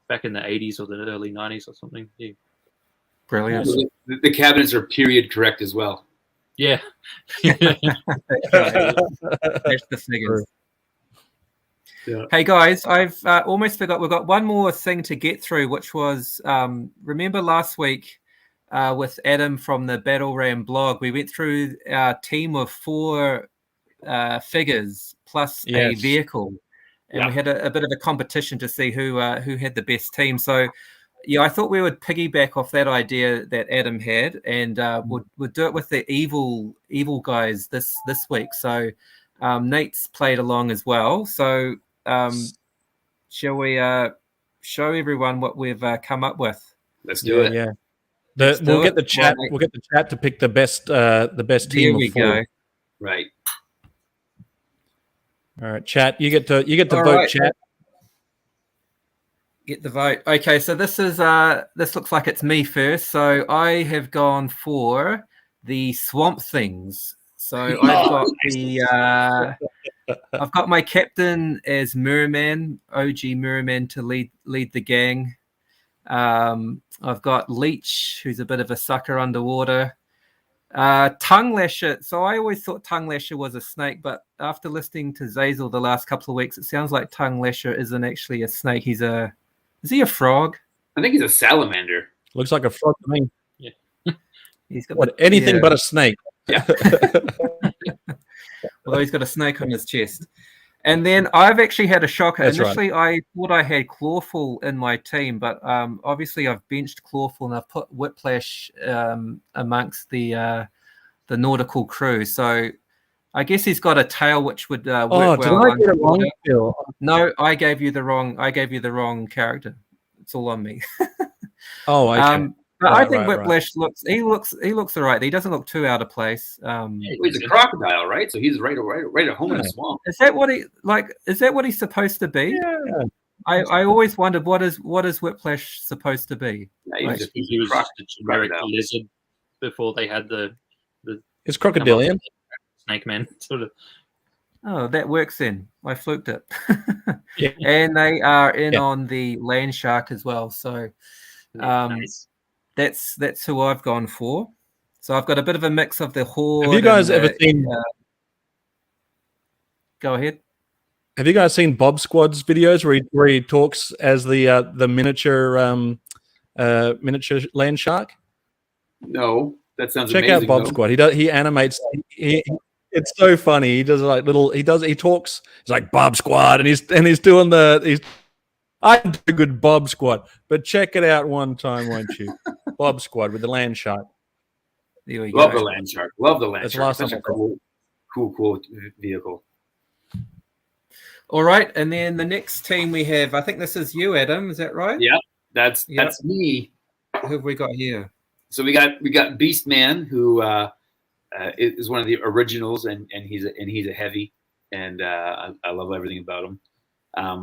Back in the 80s or the early 90s or something. Yeah. Brilliant. The cabinets are period correct as well. Yeah. There's the figures. Yeah. Hey guys, I've almost forgot. We've got one more thing to get through, which was remember last week with Adam from the Battle Ram blog, we went through our team of 4 figures plus a vehicle, and we had a bit of a competition to see who had the best team. So yeah, I thought we would piggyback off that idea that Adam had, and we'd do it with the evil guys this week. So Nate's played along as well. So shall we show everyone what we've come up with? Let's do it. Yeah. We'll get the chat. We'll get the chat to pick the best team of 4. Go. Right. All right, chat. You get to All vote, right. chat. Get the vote. Okay, so this looks like it's me first. So I have gone for the Swamp Things. So I've got my captain as Merman, OG Merman, to lead the gang. I've got Leech, who's a bit of a sucker underwater. Tongue Lasher. So I always thought Tongue Lasher was a snake, but after listening to Zazel the last couple of weeks, it sounds like Tongue Lasher isn't actually a snake. Is he a frog? I think he's a salamander. Looks like a frog to me. Yeah. He's got anything but a snake. Yeah. Although he's got a snake on his chest. And then I've actually had a shocker. That's Initially, I thought I had Clawful in my team, but obviously I've benched Clawful and I've put Whiplash amongst the nautical crew. So I guess he's got a tail which would work well. Did I get it wrong, Phil? No, I gave you the wrong character. It's all on me. Oh, okay. But I think Whiplash looks all right. He doesn't look too out of place. He's a crocodile, right? So he's right at home in the swamp. Is that what he's supposed to be? Yeah. I always wondered what is Whiplash supposed to be? Yeah, He was just a generic lizard before they had the It's crocodilian. Snake Man sort of. Oh, that works then. I fluked it. Yeah. And they are in on the land shark as well. So Nice. that's who I've gone for. So I've got a bit of a mix of the horde. Have you guys ever seen? Go ahead. Have you guys seen Bob Squad's videos where he talks as the miniature land shark? No, that sounds Check amazing. out Bob Squad. He animates. It's so funny. He does like little. He talks. He's like Bob Squad, and he's doing I do a good Bob Squad, but check it out one time, won't you? Bob Squad with the land shark. There we go. Love the land shark. Love the land That's shark. the last Such a time cool vehicle. All right, and then the next team we have, I think this is you, Adam. Is that right? Yeah, that's me. Who have we got here? So we got Beastman, who is one of the originals, and he's a heavy, and I love everything about him. I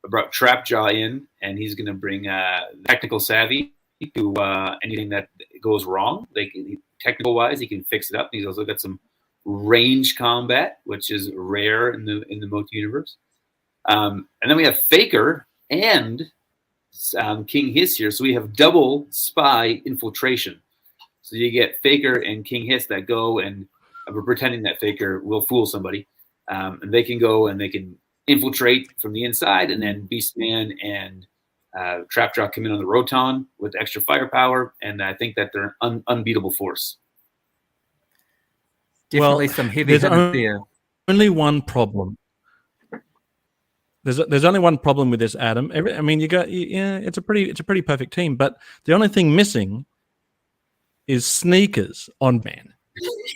brought Trapjaw in, and he's going to bring technical savvy to anything that goes wrong. Technical wise, he can fix it up. He's also got some range combat, which is rare in the MOTU universe. And then we have Faker and King Hiss here, so we have double spy infiltration. So you get Faker and King Hiss that go and we're pretending that Faker will fool somebody, and they can go and they can infiltrate from the inside, and then Beastman and Trapjaw come in on the Roton with extra firepower, and I think that they're an unbeatable force. Definitely some heavy hitters there. Only one problem. There's only one problem with this, Adam. It's a pretty perfect team, but the only thing missing is sneakers on man.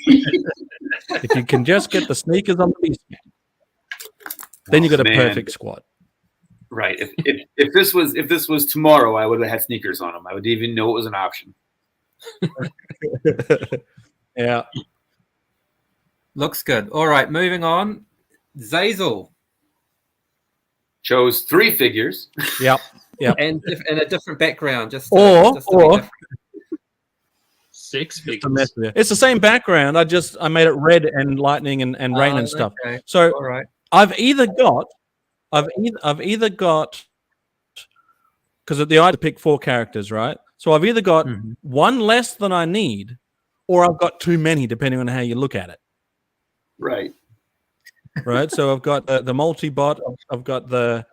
If you can just get the sneakers on the Beastman, then you got a perfect squad. Right. If this was tomorrow, I would have had sneakers on them. I would even know it was an option. Yeah. Looks good. All right, moving on. Zazel. Chose 3 figures. Yep. And in a different background. Or 6 figures. It's the same background. I made it red and lightning and rain and stuff. Okay. So all right. I've either got because the I to pick 4 characters, right? So I've either got one less than I need, or I've got too many, depending on how you look at it. Right. Right. So I've got the multi-bot. I've got the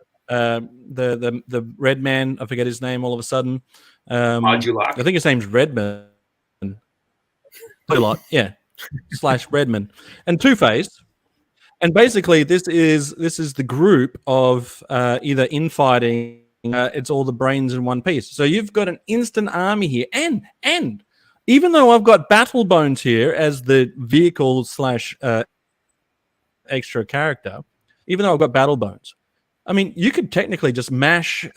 red man. I forget his name all of a sudden. Modulok. I think his name's Redman. Yeah. / Redman. And Two-Face. And basically, this is the group of either infighting. It's all the brains in one piece. So you've got an instant army here, and even though I've got Battle Bones here as the vehicle / extra character, even though I've got Battle Bones, I mean, you could technically just mash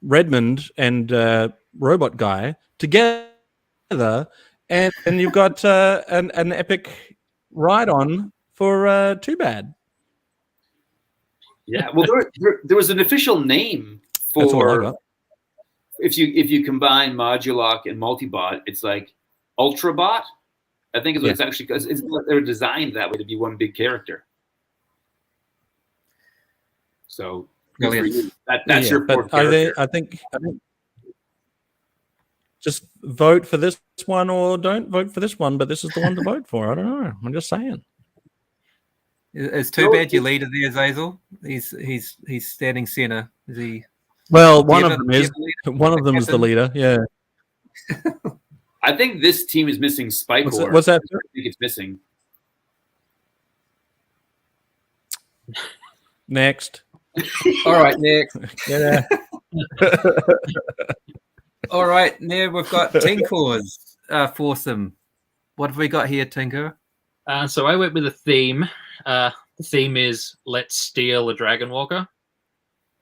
Redmond and Robot Guy together, and you've got an epic ride-on for Too Bad. Yeah, well, there was an official name That's all I for got. if you combine Modulock and Multibot, it's like Ultrabot. I think is what it's actually, because they're designed that way to be one big character. So good for you. That's your fourth character. I think just vote for this one or don't vote for this one, but this is the one to vote for. I don't know. I'm just saying. It's too bad your leader there, Zazel. He's standing center. Is he? Well, one of them is the leader. Yeah. I think this team is missing Spike. What's that? I think it's missing. Next. All right, next. Yeah. All right, now we've got Tinker's foursome. What have we got here, Tinker? So I went with a theme. The theme is "Let's Steal a Dragon Walker,"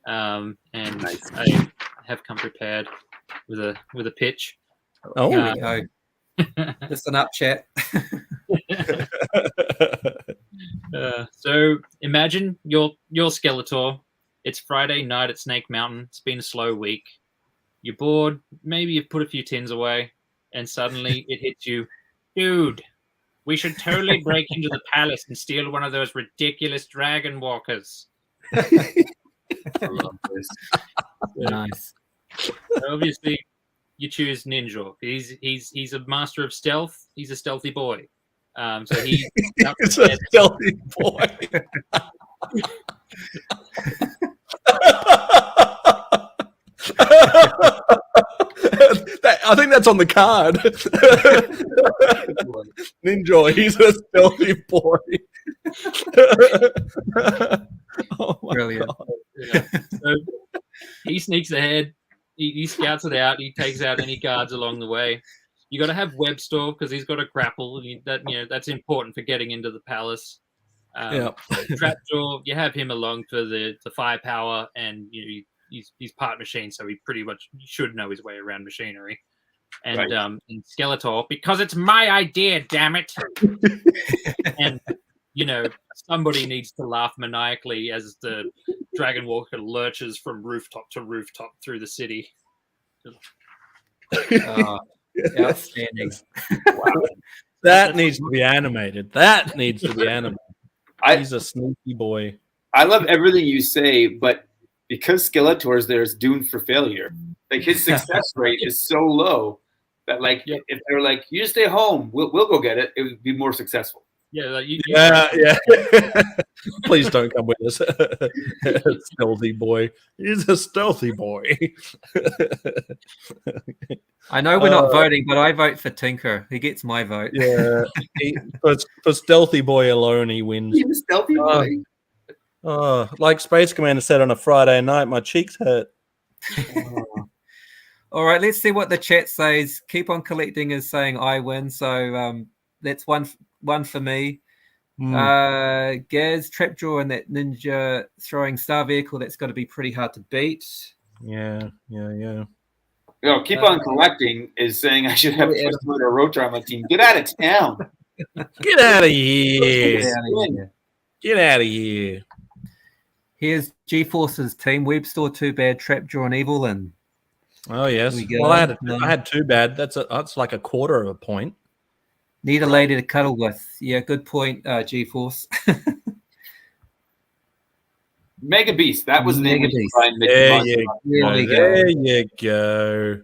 and nice. I have come prepared with a pitch. Oh, here we go. Just an up chat. So imagine you're Skeletor. It's Friday night at Snake Mountain. It's been a slow week. You're bored. Maybe you've put a few tins away, and suddenly it hits you, dude. We should totally break into the palace and steal one of those ridiculous dragon walkers. I love this. Nice. Obviously, you choose Ninja. He's a master of stealth. He's a stealthy boy. So he's a stealthy boy. I think that's on the card. Ninja, he's a stealthy boy. Oh my Brilliant. God. Yeah. So he sneaks ahead. He scouts it out. He takes out any guards along the way. You got to have Webstore because he's got a grapple. That's important for getting into the palace. Trapjaw, you have him along for the firepower, and he's part machine, so he pretty much should know his way around machinery. And Right. And Skeletor, because it's my idea, damn it. And somebody needs to laugh maniacally as the Dragon Walker lurches from rooftop to rooftop through the city. Outstanding. Wow. That needs to be animated. He's a sneaky boy. I love everything you say, but because Skeletor's there, is doomed for failure. Like his success rate is so low that, like, if they're like, "You just stay home, we'll go get it," it would be more successful. Yeah, yeah. Please don't come with us. Stealthy boy. He's a stealthy boy. I know we're not voting, but I vote for Tinker. He gets my vote. Yeah. For stealthy boy alone, he wins. He's a stealthy boy. Like Space Commander said on a Friday night, my cheeks hurt. All right, let's see what the chat says. Keep on collecting is saying I win, so that's one for me. Gaz, Trapjaw, and that ninja throwing star vehicle, that's got to be pretty hard to beat. Yeah. Keep on collecting is saying I should have Twisted or Rotor on my team. Get out of town. Get out of here. Get out of here. Here's G-Force's team. Webstore, Too Bad, Trapjaw, and Evelyn. Oh, yes. Well, I had Too Bad. That's like a quarter of a point. Need a lady to cuddle with. Yeah, good point, G-Force. Mega Beast. That was the name of the There you go.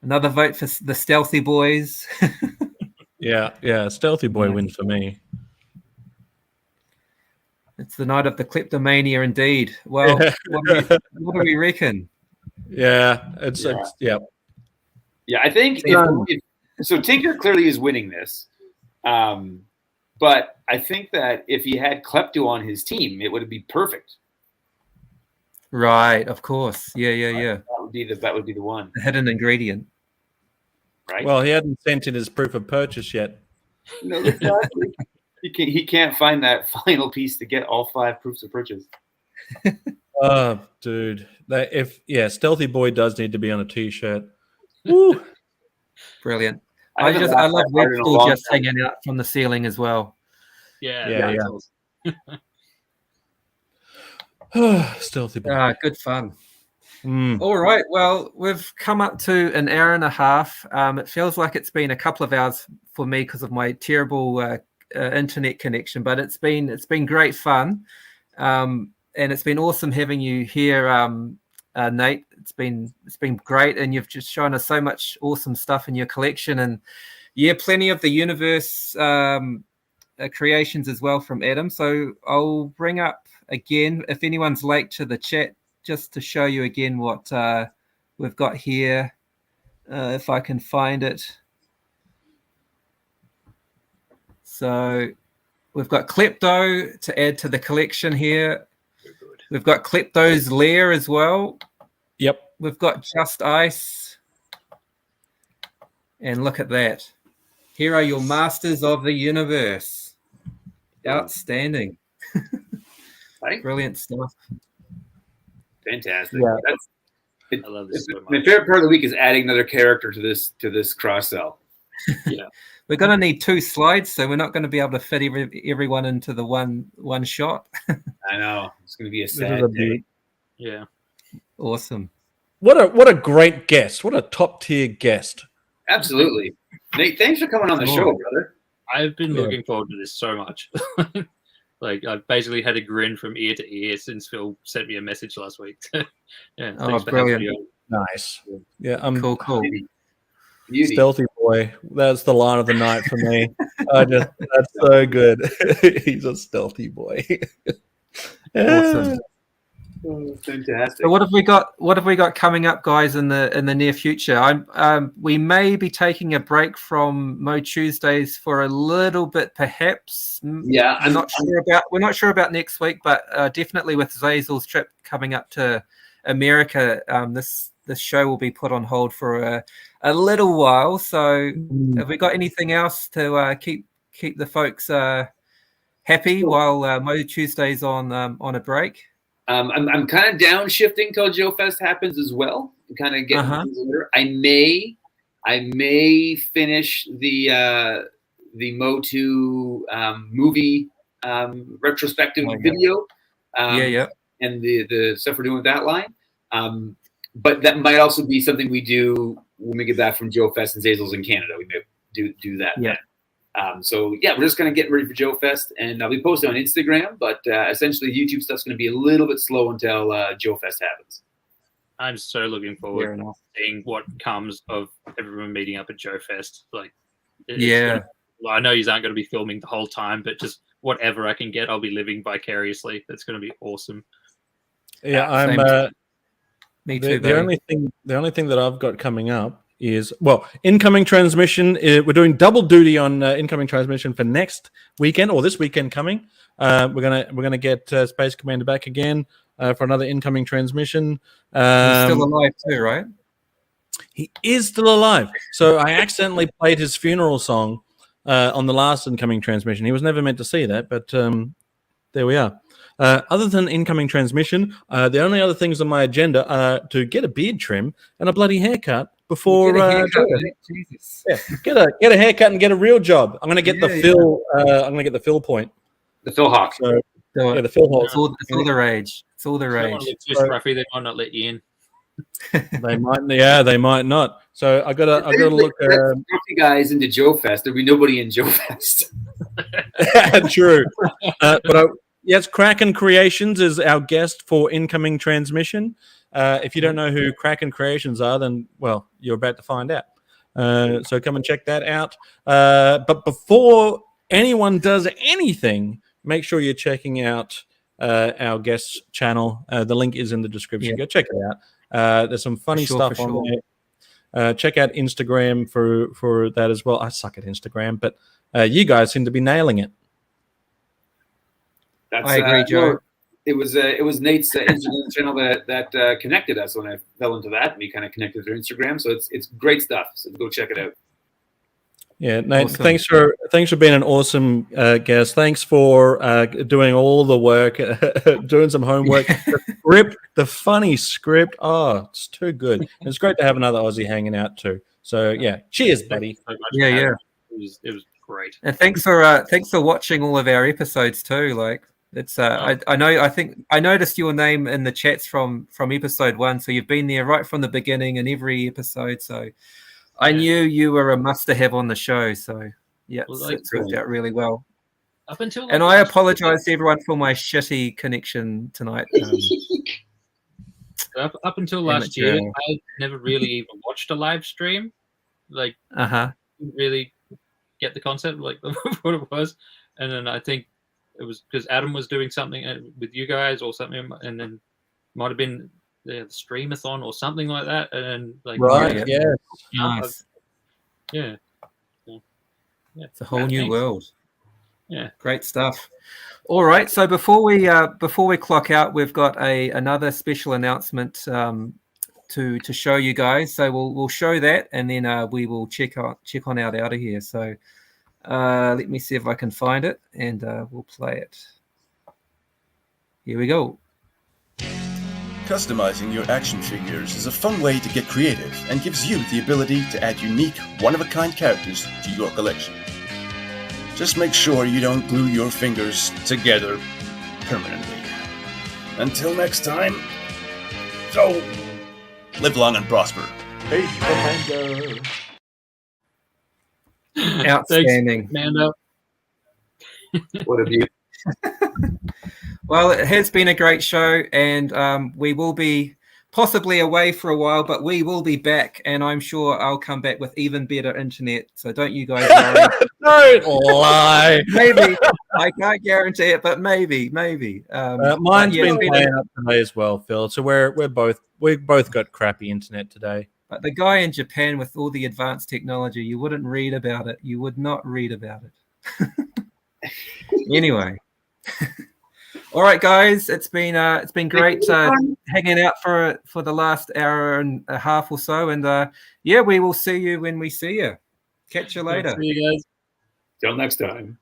Another vote for the Stealthy Boys. Yeah. Stealthy Boy wins for me. It's the night of the kleptomania, indeed. Well, what do we reckon? Yeah, I think so Tinker clearly is winning this. But I think that if he had Klepto on his team, it would be perfect. Right, of course. Yeah. That would be the one. The hidden ingredient. Right. Well, he hadn't sent in his proof of purchase yet. No, exactly. He can't find that final piece to get all 5 proofs of purchase. Oh, dude. Stealthy Boy does need to be on a t-shirt. Woo. Brilliant. I love Webstore just hanging out from the ceiling as well. Yeah. Stealthy boy. Good fun. Mm. All right. Well, we've come up to an hour and a half. It feels like it's been a couple of hours for me because of my terrible internet connection, but it's been great fun, and it's been awesome having you here, Nate. It's been great, and you've just shown us so much awesome stuff in your collection, and plenty of the universe creations as well from Adam. So I'll bring up again, if anyone's late to the chat, just to show you again what we've got here, if I can find it. So we've got Klepto to add to the collection here. We've got Klepto's Lair as well. Yep. We've got Just Ice. And look at that. Here are your Masters of the Universe. Outstanding. Right? Brilliant stuff. Fantastic. Yeah. I love this so much. My favorite part of the week is adding another character to this cross sell. Yeah. We're going to need 2 slides, so we're not going to be able to fit everyone into the one shot. I know. It's going to be a sad day. Yeah. Awesome. What a great guest. What a top tier guest. Absolutely. Nate, thanks for coming on the show, brother. I've been looking forward to this so much. Like, I've basically had a grin from ear to ear since Phil sent me a message last week. Yeah, Oh, brilliant. Nice. Yeah, Cool. Beauty. Stealthy boy. That's the line of the night for me. That's so good. He's a stealthy boy. Awesome. Oh, fantastic. So what have we got coming up, guys, in the near future? We may be taking a break from MOTUesdays for a little bit, perhaps. Yeah, we're not sure about next week, but definitely with Zazel's trip coming up to America, this show will be put on hold for a little while. So have we got anything else to keep the folks happy while MOTUesday's on a break? I'm kind of downshifting till Joe Fest happens as well. Kind of getting things later. I may finish the Motu movie retrospective video. And the stuff we're doing with that line. But that might also be something we do when we get back from Joe Fest and Zazel's in Canada. We may do that. Yeah. So we're just kind of getting ready for Joe Fest, and I'll be posting on Instagram. But essentially, YouTube stuff's going to be a little bit slow until Joe Fest happens. I'm so looking forward to seeing what comes of everyone meeting up at Joe Fest. Like, I know you aren't going to be filming the whole time, but just whatever I can get, I'll be living vicariously. That's going to be awesome. Yeah, I'm. Me too. The only thing that I've got coming up is, well, incoming transmission. We're doing double duty on incoming transmission for next weekend or this weekend coming. We're gonna get Space Commander back again for another incoming transmission. He's still alive too, right? He is still alive. So I accidentally played his funeral song on the last incoming transmission. He was never meant to see that, but there we are. Other than incoming transmission, the only other things on my agenda are to get a beard trim and a bloody haircut before. Jesus. Yeah, get a haircut and get a real job. I'm gonna get the Phil. I'm gonna get the Phil point. The Phil Hawk. So, the Phil Hawk. It's all the rage. It's all the rage. Too scruffy, they might not let you in. They might. Yeah, they might not. So I gotta look. Scruffy guys into Joe Fest. There'll be nobody in Joe Fest. True, but yes, Kraken Creations is our guest for incoming transmission. If you don't know who Kraken Creations are, then, well, you're about to find out. So come and check that out. But before anyone does anything, make sure you're checking out our guest's channel. The link is in the description. Yeah. Go check it out. There's some funny stuff on there. Check out Instagram for that as well. I suck at Instagram, but you guys seem to be nailing it. I agree, Joe. It was Nate's Instagram channel that connected us when I fell into that, and we kind of connected through Instagram. So it's great stuff. So go check it out. Yeah, Nate. Awesome. Thanks for being an awesome guest. Thanks for doing all the work, doing some homework. The funny script. Oh, it's too good. It's great to have another Aussie hanging out too. So yeah, cheers, buddy. Yeah. It was great. And thanks for watching all of our episodes too. Like, It's I noticed your name in the chats from episode 1, so you've been there right from the beginning in every episode. So I knew you were a must-have on the show. So yeah, it's worked out really well. Up until and I apologize to everyone for my shitty connection tonight. Up until last year, I never really even watched a live stream. Like, didn't really get the concept, like what it was. And then I think it was because Adam was doing something with you guys or something, and then might have been the streamathon or something like that. And then like, Nice. Yeah. It's a whole new world. Yeah, great stuff. All right, so before we clock out, we've got another special announcement to show you guys. So we'll show that, and then we will check on out of here. So let me see if I can find it, and we'll play it. Here we go. Customizing your action figures is a fun way to get creative and gives you the ability to add unique, one-of-a-kind characters to your collection. Just make sure you don't glue your fingers together permanently. Until next time, so live long and prosper. Hey, Commander. Outstanding. Thanks, Mando. What have you? Well, it has been a great show, and we will be possibly away for a while, but we will be back, and I'm sure I'll come back with even better internet. So don't you guys worry. Don't lie. Maybe. I can't guarantee it, but maybe. Mine's been playing up today as well, Phil. So we've both got crappy internet today. But the guy in Japan with all the advanced technology, you wouldn't read about it. You would not read about it. Anyway. All right, guys, it's been great hanging out for the last hour and a half or so, and we will see you when we see you. Catch you later. See you guys. Till next time.